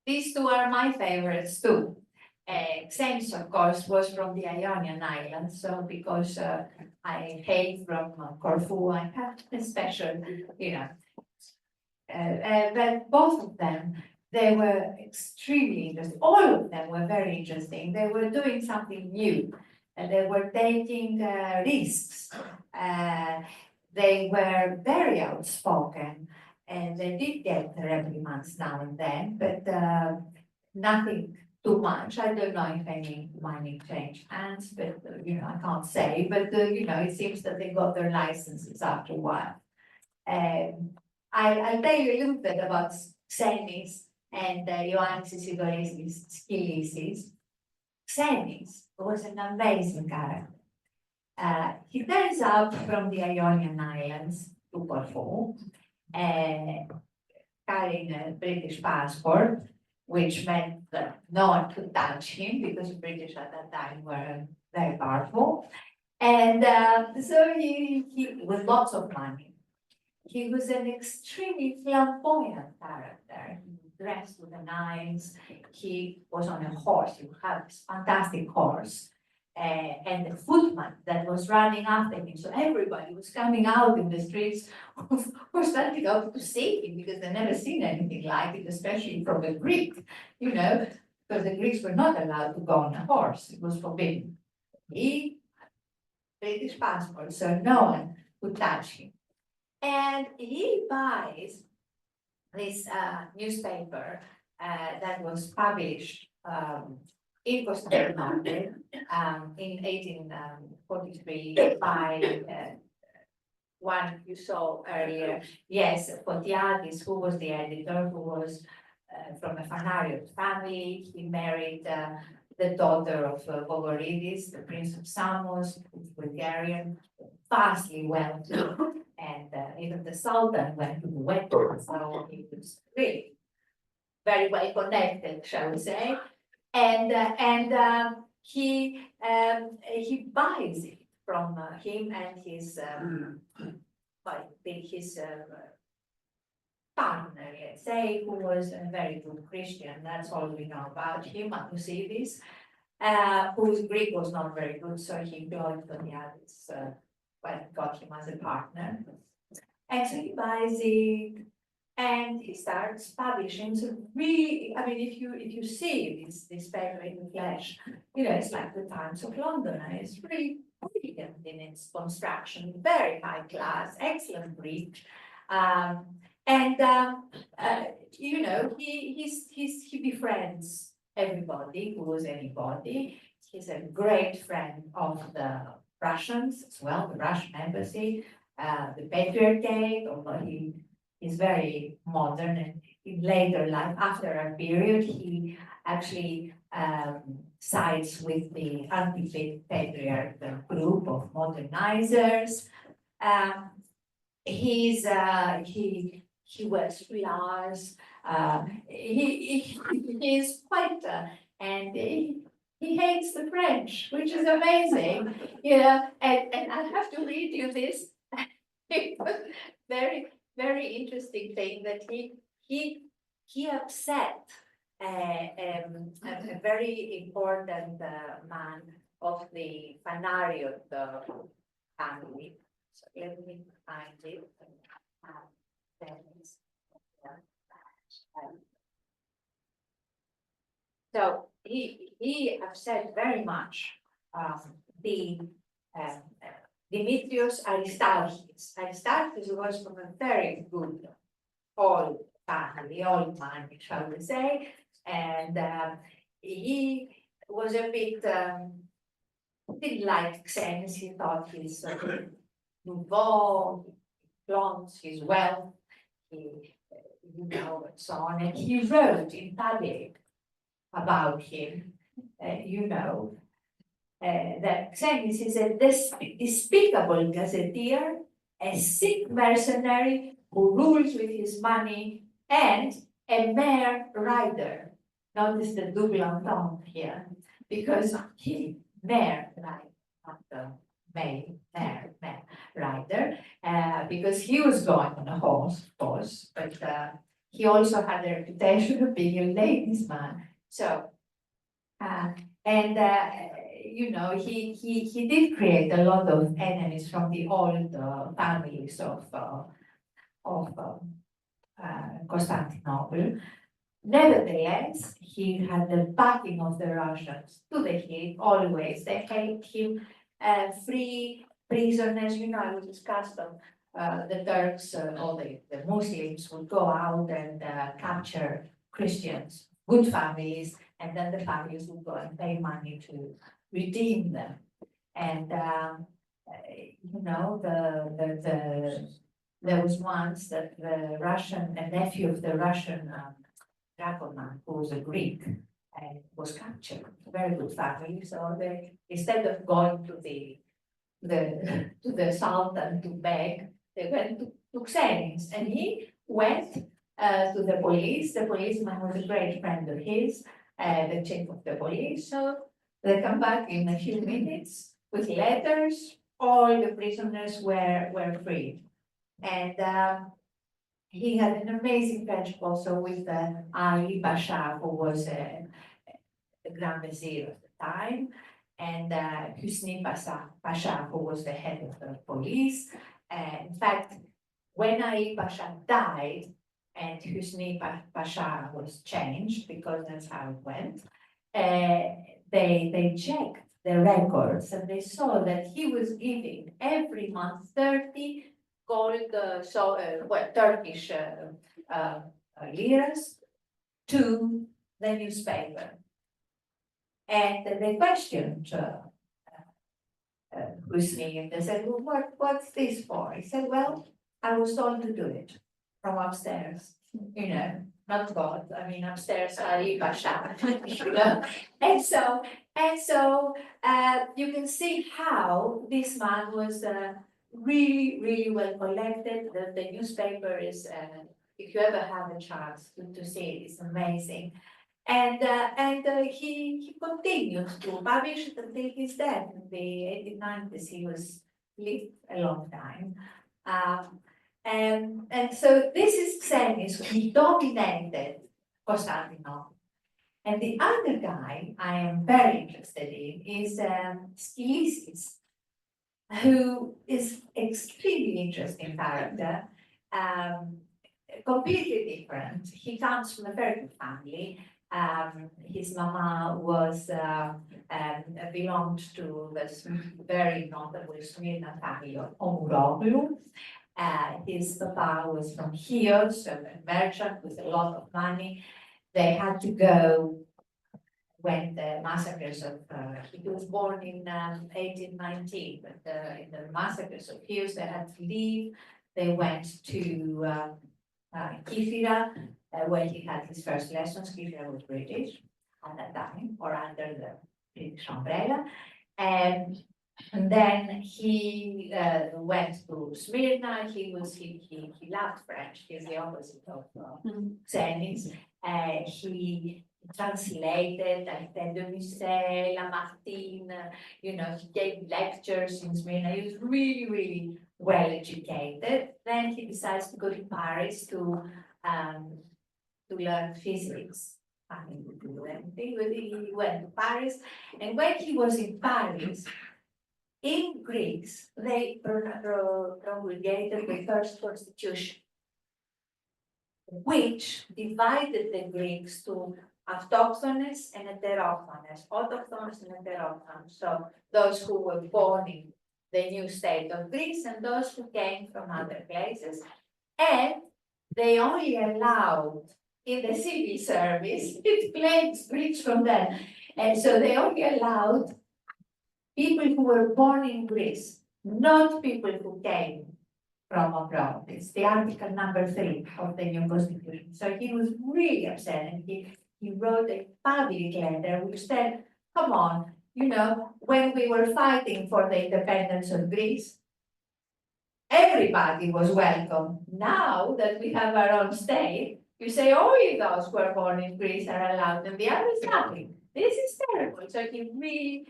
These two are my favorites too. Xenis, of course, was from the Ionian Islands, so because I hail from Corfu, I have a special, but both of them, they were extremely interesting. All of them were very interesting. They were doing something new, and they were taking risks. They were very outspoken, and they did get reprimands now and then, but nothing too much. I don't know if any money changed hands, but I can't say. But it seems that they got their licenses after a while. I'll tell you a little bit about Xenis and Ioannis Stylices. Xenis was an amazing character. He turns up from the Ionian Islands to Corfu, carrying a British passport, which meant that no one could touch him because the British at that time were very powerful. And so he with lots of money. He was an extremely flamboyant character. He was dressed with the nines. He was on a horse. He had this fantastic horse. And the footman that was running after him. So everybody was coming out in the streets, were standing out to see him because they'd never seen anything like it, especially from a Greek, because the Greeks were not allowed to go on a horse. It was forbidden. He had British passport, so no one could touch him. And he buys this newspaper that was published in Constantinople in 1843 by one you saw earlier, yes, Photiadis, who was the editor, who was from a Phanariot family. He married the daughter of Bogoridis, the Prince of Samos, Bulgarian, vastly wealthy, and even the Sultan went to the wedding, so he was really very well connected, shall we say, and he buys it from him and his partner, let's say, who was a very good Christian. That's all we know about him, Athusidis, whose Greek was not very good, so he employed Photiadis, got him as a partner. And so he buys it, and he starts publishing. So really, I mean, if you see this paper in the flesh, you know, it's like the Times of London, and it's really brilliant in its construction, very high class, excellent Greek. You know, he befriends everybody who was anybody. He's a great friend of the Russians as well, the Russian embassy, the patriarchate, although he is very modern, and in later life, after a period, he actually sides with the anti-patriarch group of modernizers. He wears flowers. He's quite and he hates the French, which is amazing, you know. And I have to read you this very interesting thing that he upset a very important man of the Phanariot family. So let me find it. So he upset very much the Demetrios Aristarchis. Aristarchis was from a very good old family, old money, shall we say, and he was a bit didn't like Xenis. He thought he's nouveau, blonde, his wealth, you know, and so on. And he wrote in public about him, you know, that Xenis is a despicable gazetteer, a sick mercenary who rules with his money, and a mare rider. Notice the double entendre here, because he mare, right, not the mare rider, because he was going on a horse, of course, but he also had a reputation of being a ladies' man. So, you know, he did create a lot of enemies from the old families of Constantinople. Nevertheless, he had the backing of the Russians to the hilt always. They helped him free prisoners. You know, it was custom. The Turks or the Muslims would go out and capture Christians, good families, and then the families would go and pay money to redeem them. And you know, there was once that a nephew of the Russian dragoman, who was a Greek, and was captured. Very good family. So they, instead of going to the Sultan to beg, they went to Xenis, and he went to the police. The policeman was a great friend of his, the chief of the police. So they come back in a few minutes with letters. All the prisoners were freed, and he had an amazing friendship also with Ali Pasha, who was the Grand Vizier of the time, and Husni Pasha, who was the head of the police. In fact, when Ali Pasha died and Husni Pasha was changed, because that's how it went, they checked the records and they saw that he was giving every month 30 gold, Turkish liras to the newspaper. And they questioned Husni, and they said, well, what's this for? He said, well, I was told to do it from upstairs, you know, not God, I mean, upstairs, Ali Pasha, you know. And so, you can see how this man was really, really well collected. The newspaper is, if you ever have a chance to see it, it's amazing. And he continued to publish it until his death in the 1890s. He lived a long time. And so this is Xenis, he dominated Constantinople. And the other guy I am very interested in is Stylices, who is extremely interesting character, completely different. He comes from a very good family. His mama was belonged to this very notable Smyrna family of Omuroglu. His papa was from Chios, a merchant with a lot of money. They had to go when the massacres of, he was born in 1819, but in the massacres of Chios, they had to leave. They went to Kythera, where he had his first lessons. Kythera was British at that time, or under the British umbrella. And then he went to Smyrna. He loved French. He's the opposite of Xenis. He translated Arte de Musée, Lamartine, you know, he gave lectures in Smyrna. He was really, really well educated. Then he decides to go to Paris to learn physics. Nothing to do anything, but he went to Paris. And when he was in Paris, in Greeks, they promulgated the first constitution, which divided the Greeks to autochthonous and heterochthonous, autochthonous and heterochthonous. So those who were born in the new state of Greece and those who came from other places. And they only allowed in the civil service, it claims Greeks from them. And so they only allowed people who were born in Greece, not people who came from abroad. It's the article number 3 of the new constitution. So he was really upset, and he wrote a public letter which said, come on, you know, when we were fighting for the independence of Greece, everybody was welcome. Now that we have our own state, you say only those who are born in Greece are allowed, and the others nothing. This is terrible. So he really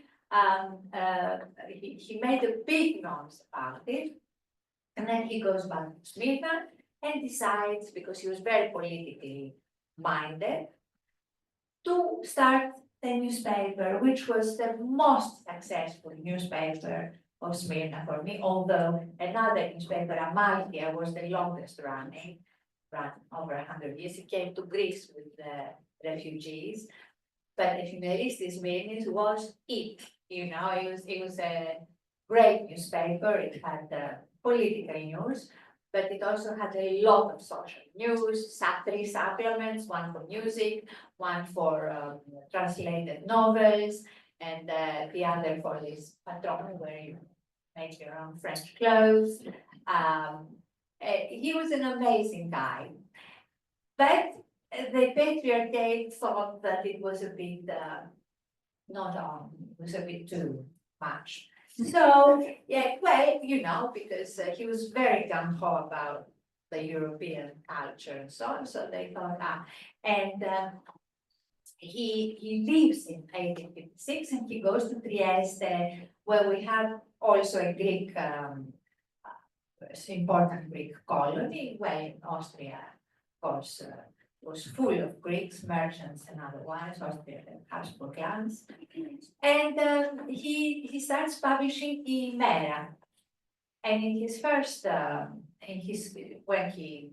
he made a big noise about it. And then he goes back to Smyrna and decides, because he was very politically minded, to start the newspaper, which was the most successful newspaper of Smyrna for me, although another newspaper, Amalthea, was the longest running, ran over 100 years. It came to Greece with the refugees. But Ephemeristis Smyrnis was it, you know, it was a great newspaper. It had political news, but it also had a lot of social news, 3 supplements, one for music, one for translated novels, and the other for this patron where you make your own French clothes. He was an amazing guy, but the patriarchate thought that it was a bit not on, it was a bit too much. So, yeah, well, you know, because he was very gung-ho about the European culture and so on, so they thought, and he leaves in 1856 and he goes to Trieste, where we have also a Greek, important Greek colony, well, in Austria, of course, was full of Greeks, merchants and otherwise, Austria and Habsburg lands. And he starts publishing Imera. And in his first, when he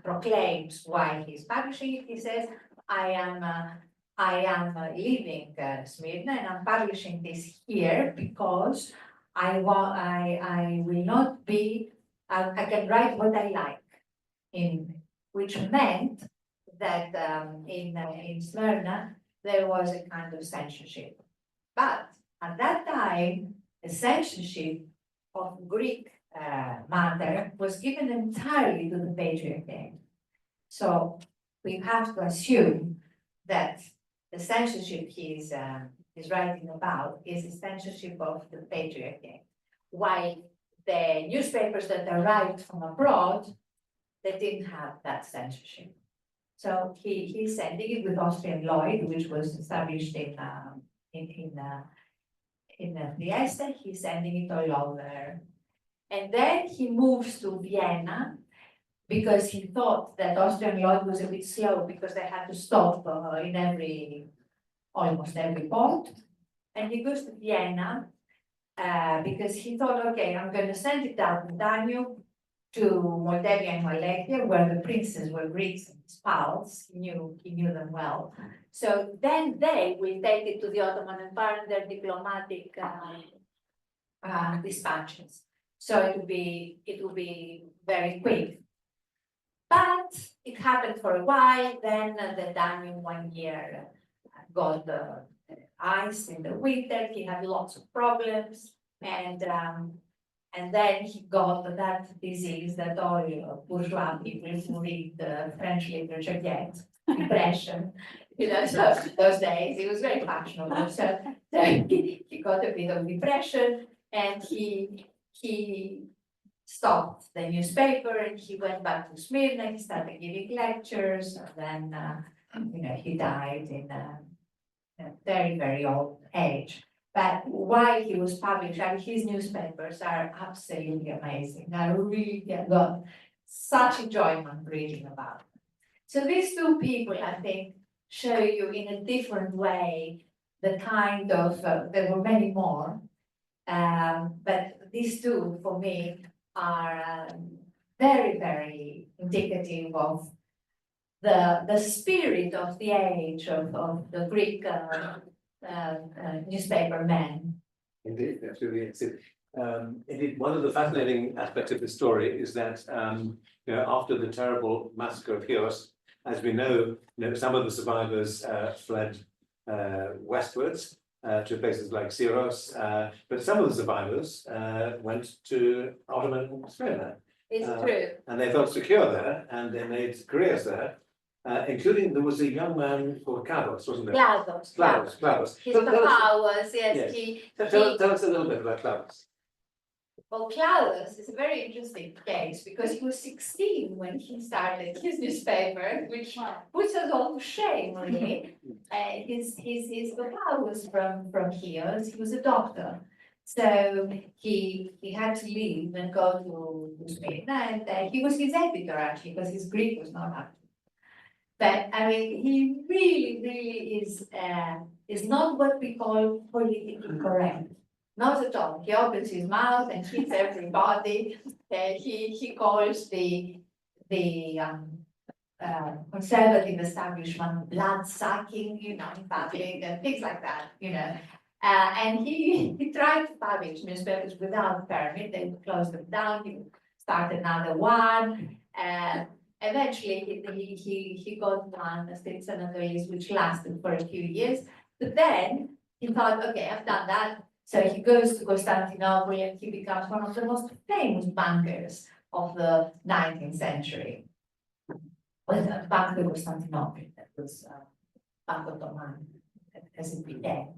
proclaims why he's publishing it, he says, I am leaving Smyrna and I'm publishing this here because I will not be I can write what I like which meant that in Smyrna, there was a kind of censorship. But at that time, the censorship of Greek matter was given entirely to the patriarchate. So we have to assume that the censorship he's writing about is the censorship of the patriarchate, while the newspapers that arrived from abroad, they didn't have that censorship. So he's sending it with Austrian Lloyd, which was established in Trieste. He's sending it all over, and then he moves to Vienna because he thought that Austrian Lloyd was a bit slow because they had to stop in almost every port, and he goes to Vienna because he thought, okay, I'm going to send it down the Danube to Moldavia and Wallachia, where the princes were Greeks and his pals. He knew them well. So then they will take it to the Ottoman Empire and their diplomatic dispatches. So it will be very quick. But it happened for a while. Then the Danube 1 year got the ice in the winter. He had lots of problems, and then he got that disease that all bourgeois people who read the French literature get, depression. So those days it was very fashionable. So he got a bit of depression, and he stopped the newspaper and he went back to Smyrna. He started giving lectures, and then he died in a very, very old age. But while he was published, his newspapers are absolutely amazing. I really got such enjoyment reading about them. So these two people, I think, show you in a different way the kind of, there were many more, but these two, for me, are very, very indicative of the spirit of the age of the Greek newspaper men. Indeed, absolutely. Indeed, one of the fascinating aspects of the story is that after the terrible massacre of Chios, as we know, some of the survivors fled westwards to places like Syros, but some of the survivors went to Ottoman Smyrna. It's true. And they felt secure there, and they made careers there. Including, there was a young man called Klados, wasn't there? Klados. His papa was, yes. Tell us a little bit about Klados. Well, Klados is a very interesting case because he was 16 when he started his newspaper, which puts us all to shame, really. His papa was from Chios. He was a doctor. So he had to leave and go to Spain. And he was his editor, actually, because his Greek was not up. But I mean, he really is not what we call politically correct. Not at all. He opens his mouth and hits everybody. He calls the conservative establishment blood sucking, in public and things like that, And he tried to publish newspapers without permit. They closed them down. He started another one. Eventually, he got one, a state senator list, which lasted for a few years. But then he thought, okay, I've done that. So he goes to Constantinople and he becomes one of the most famous bankers of the 19th century. Well, the Bank of Constantinople, that was Bank Ottoman, as it became.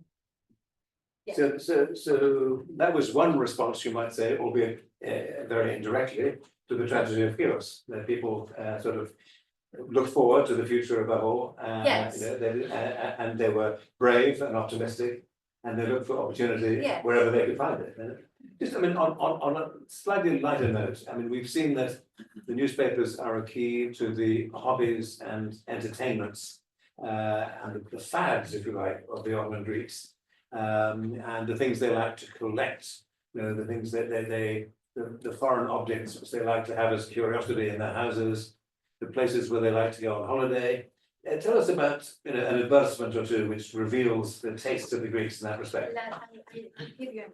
Yeah. So that was one response, you might say, albeit very indirectly, to the tragedy of Chios, that people sort of look forward to the future of the whole, Yes. And they were brave and optimistic, and they looked for opportunity wherever they could find it. Just, on a slightly lighter note, we've seen that the newspapers are a key to the hobbies and entertainments and the fads, if you like, of the Ottoman Greeks, and the things they like to collect, the things that the foreign objects which they like to have as curiosity in their houses, the places where they like to go on holiday. Tell us about an advertisement or two which reveals the taste of the Greeks in that respect. I'll give you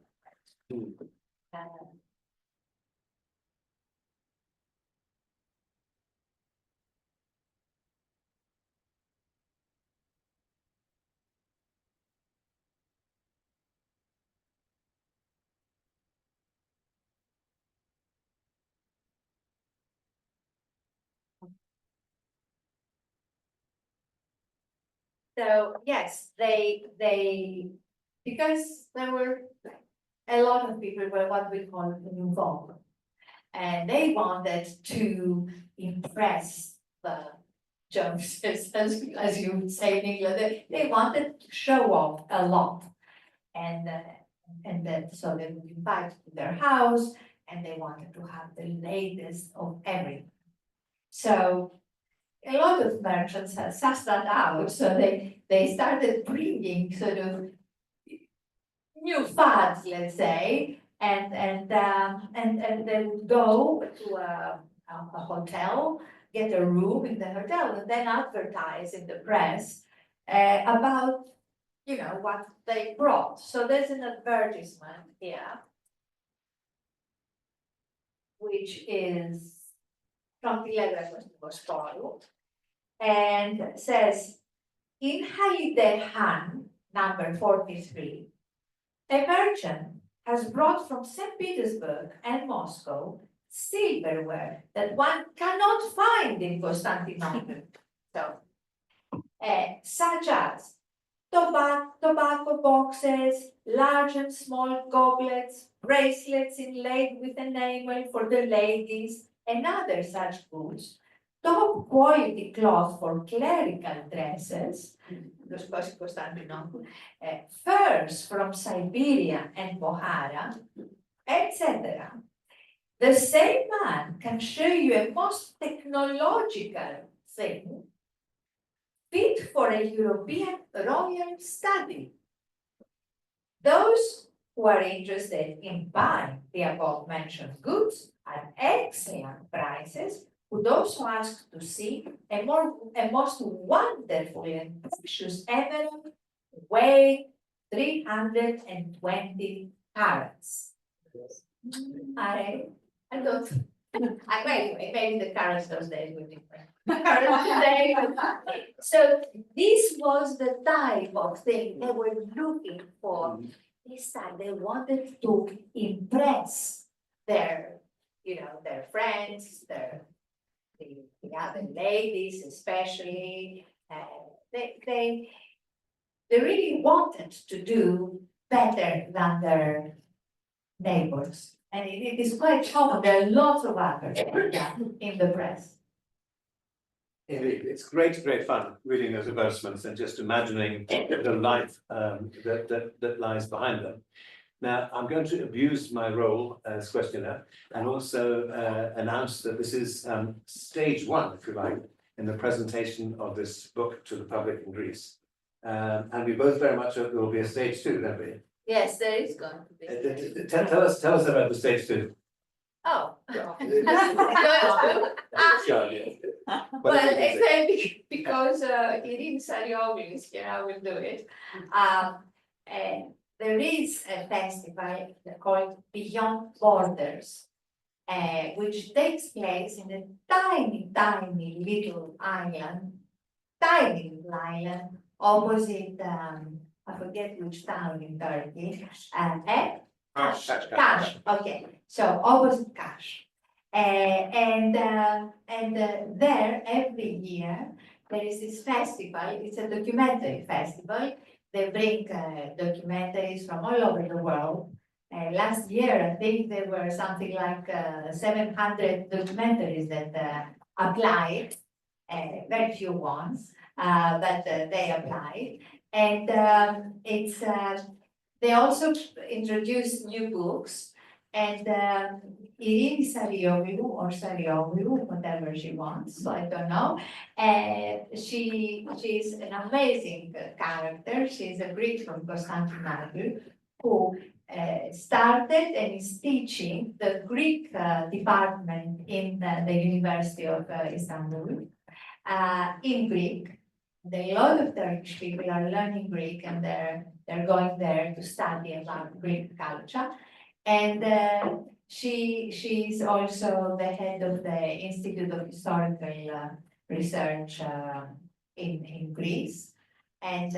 So, yes, because there were a lot of people were what we call involved. And they wanted to impress the Joneses, as you would say in England, they wanted to show off a lot. And then, so they would invite to their house, and they wanted to have the latest of everything. So a lot of merchants had sussed that out, so they started bringing sort of new fads, let's say, and they would go to a hotel, get a room in the hotel, and then advertise in the press about, you know, what they brought. So there's an advertisement here, which is from the letter that was borrowed, and says, in Halidehan, number 43, a merchant has brought from St. Petersburg and Moscow silverware that one cannot find in Constantinople. So, such as tobacco boxes, large and small goblets, bracelets inlaid with enamel for the ladies, and other such goods, top quality cloth for clerical dresses, furs from Siberia and Bohara, etc. The same man can show you a most technological thing fit for a European royal study. Those who are interested in buying the above mentioned goods at excellent prices would also ask to see a most wonderful and precious emerald weighing 320 carats. I don't. Anyway, maybe the carats those days were different. Today, so this was the type of thing they were looking for. This time they wanted to impress their, you know, their friends, the other ladies especially. They really wanted to do better than their neighbors. And it is quite common, there are lots of advertisements in the press. Indeed, it's great fun reading those advertisements and just imagining the life that lies behind them. Now, I'm going to abuse my role as questioner and also announce that this is stage one, if you like, in the presentation of this book to the public in Greece. And we both very much hope there will be a stage two, don't we? Yes, there is going to be. Tell us about the stage two. Oh. Well, exactly, because Irene Sarioglis here, I will do it. And there is a festival called Beyond Borders, which takes place in a tiny little island, opposite, I forget which town in Turkey, Kash, okay, so opposite Kash. And there every year there is this festival, it's a documentary festival. They bring documentaries from all over the world. Last year, I think there were something like 700 documentaries that applied, very few ones, but they applied. And it's they also introduce new books, and Irene Sarioglu, whatever she wants, so I don't know. She's an amazing character. She's a Greek from Constantinople who started and is teaching the Greek department in the University of Istanbul in Greek. A lot of Turkish people are learning Greek, and they're going there to study about Greek culture. And she's also the head of the Institute of Historical Research in Greece. And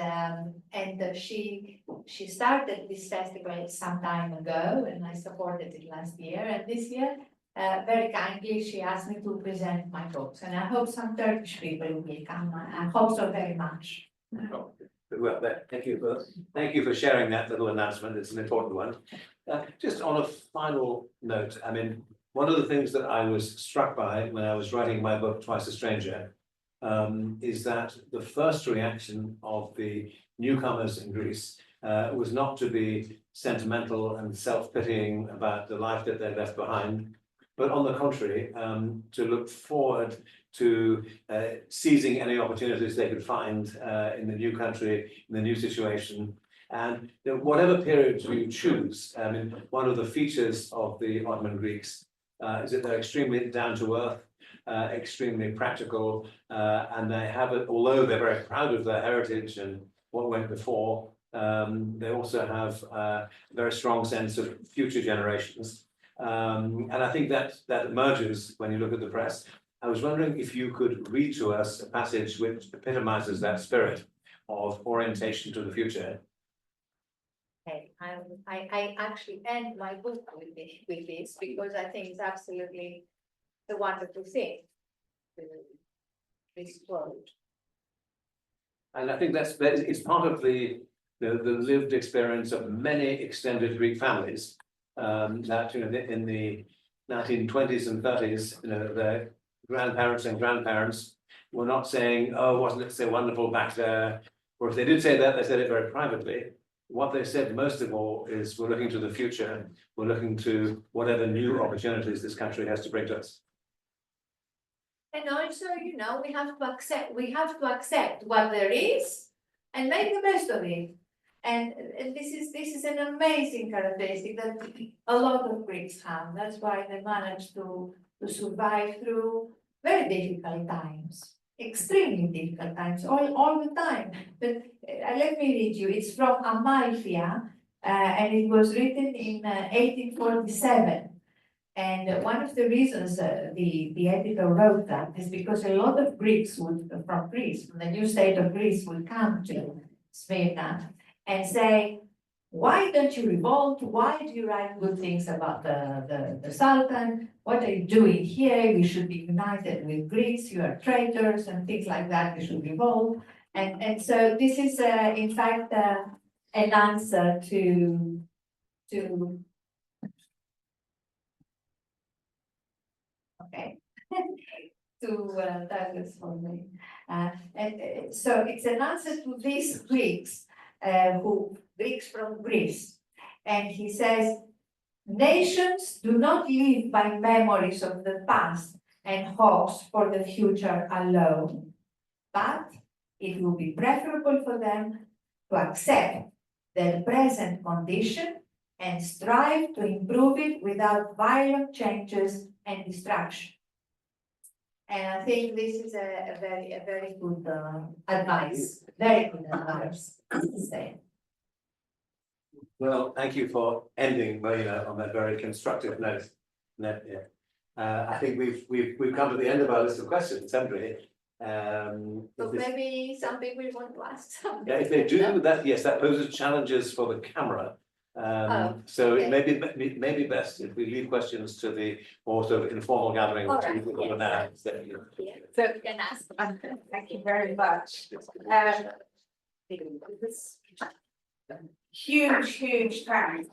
she started this festival some time ago, and I supported it last year. And this year, very kindly, she asked me to present my books, and I hope some Turkish people will come. I hope so very much. Well, thank you for sharing that little announcement. It's an important one. Just on a final note, I mean, one of the things that I was struck by when I was writing my book, Twice a Stranger, is that the first reaction of the newcomers in Greece was not to be sentimental and self-pitying about the life that they left behind, but on the contrary, to look forward to seizing any opportunities they could find in the new country, in the new situation. And whatever period you choose, I mean, one of the features of the Ottoman Greeks is that they're extremely down to earth, extremely practical, and they have it, although they're very proud of their heritage and what went before, they also have a very strong sense of future generations. And I think that emerges when you look at the press. I was wondering if you could read to us a passage which epitomizes that spirit of orientation to the future. Okay, I actually end my book with this because I think it's absolutely the wonderful thing. This quote. And I think it's part of the lived experience of many extended Greek families, that in the 1920s and 30s, their grandparents and grandparents were not saying, "Oh, wasn't it so wonderful back there?" Or if they did say that, they said it very privately. What they said most of all is, "We're looking to the future. We're looking to whatever new opportunities this country has to bring to us." And also, we have to accept what there is and make the best of it. And this is an amazing characteristic that a lot of Greeks have. That's why they manage to survive through very difficult times, extremely difficult times, all the time. But let me read you. It's from Amalfia, and it was written in 1847. And one of the reasons the editor wrote that is because a lot of Greeks from the new state of Greece, would come to Smyrna and say, "Why don't you revolt? Why do you write good things about the Sultan? What are you doing here? We should be united with Greeks. You are traitors," and things like that. We should revolt. And so this is, in fact, an answer to okay. That was for me. So it's an answer to these Greeks, Greeks from Greece. And he says, "Nations do not live by memories of the past and hopes for the future alone, but it will be preferable for them to accept their present condition and strive to improve it without violent changes and destruction." And I think this is a very good advice, very good advice to say. Well, thank you for ending, Marina, on that very constructive note. I think we've come to the end of our list of questions, haven't we? So maybe some people want to ask something. Yeah, if they do that, yes, that poses challenges for the camera. So okay. it may be best if we leave questions to the more sort of informal gathering. All which right, we will now. So, So, You can ask. thank you very much. Huge thanks.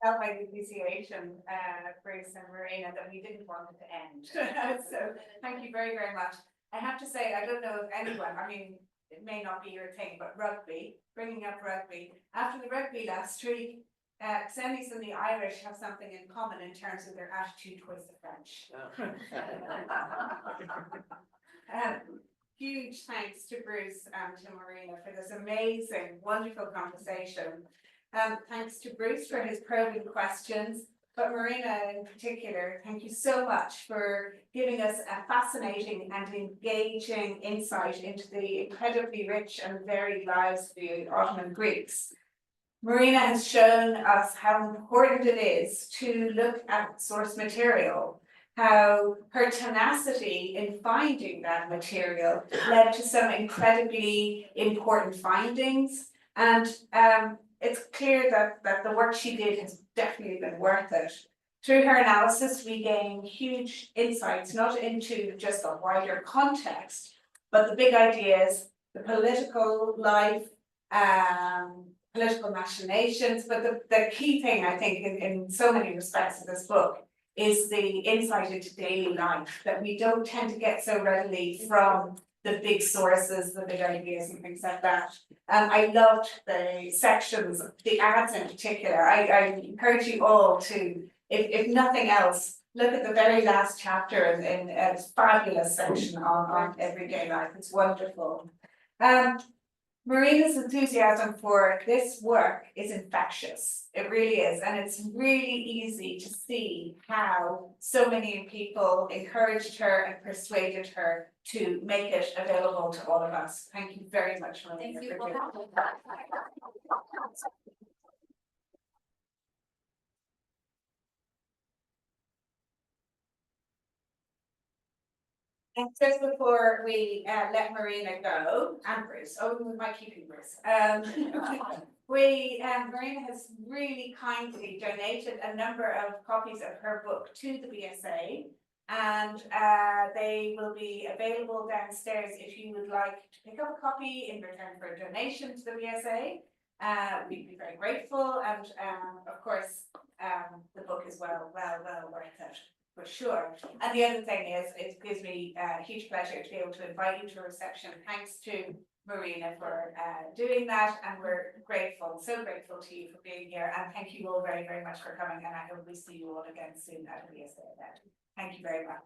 Felt like the appreciation, Bruce and Marina, that we didn't want it to end. So thank you very much. I have to say, I don't know if anyone, I mean, it may not be your thing, but rugby, bringing up rugby. After the rugby last week, Xennies and the Irish have something in common in terms of their attitude towards the French. Huge thanks to Bruce and to Marina for this amazing, wonderful conversation. Thanks to Bruce for his probing questions, but Marina in particular, thank you so much for giving us a fascinating and engaging insight into the incredibly rich and varied lives of the Ottoman Greeks. Marina has shown us how important it is to look at source material, how her tenacity in finding that material led to some incredibly important findings. And it's clear that the work she did has definitely been worth it. Through her analysis, we gain huge insights, not into just the wider context, but the big ideas, the political life, political machinations. But the key thing, I think, in so many respects of this book is the insight into daily life, that we don't tend to get so readily from the big sources, the big ideas and things like that. I loved the sections, the ads in particular. I encourage you all to, if nothing else, look at the very last chapter in a fabulous section on everyday life. It's wonderful. Marina's enthusiasm for this work is infectious. It really is. And it's really easy to see how so many people encouraged her and persuaded her to make it available to all of us. Thank you very much, Marina. Thank you for for doing having And just before we let Marina go, and Bruce, we might keep you, Bruce. Marina has really kindly donated a number of copies of her book to the BSA. And they will be available downstairs if you would like to pick up a copy in return for a donation to the BSA. We'd be very grateful, and of course, the book is well worth it. For sure. And the other thing is, it gives me a huge pleasure to be able to invite you to a reception. Thanks to Marina for doing that, and we're grateful, so grateful to you for being here. And thank you all very, very much for coming. And I hope we see you all again soon at the BSA event. Thank you very much.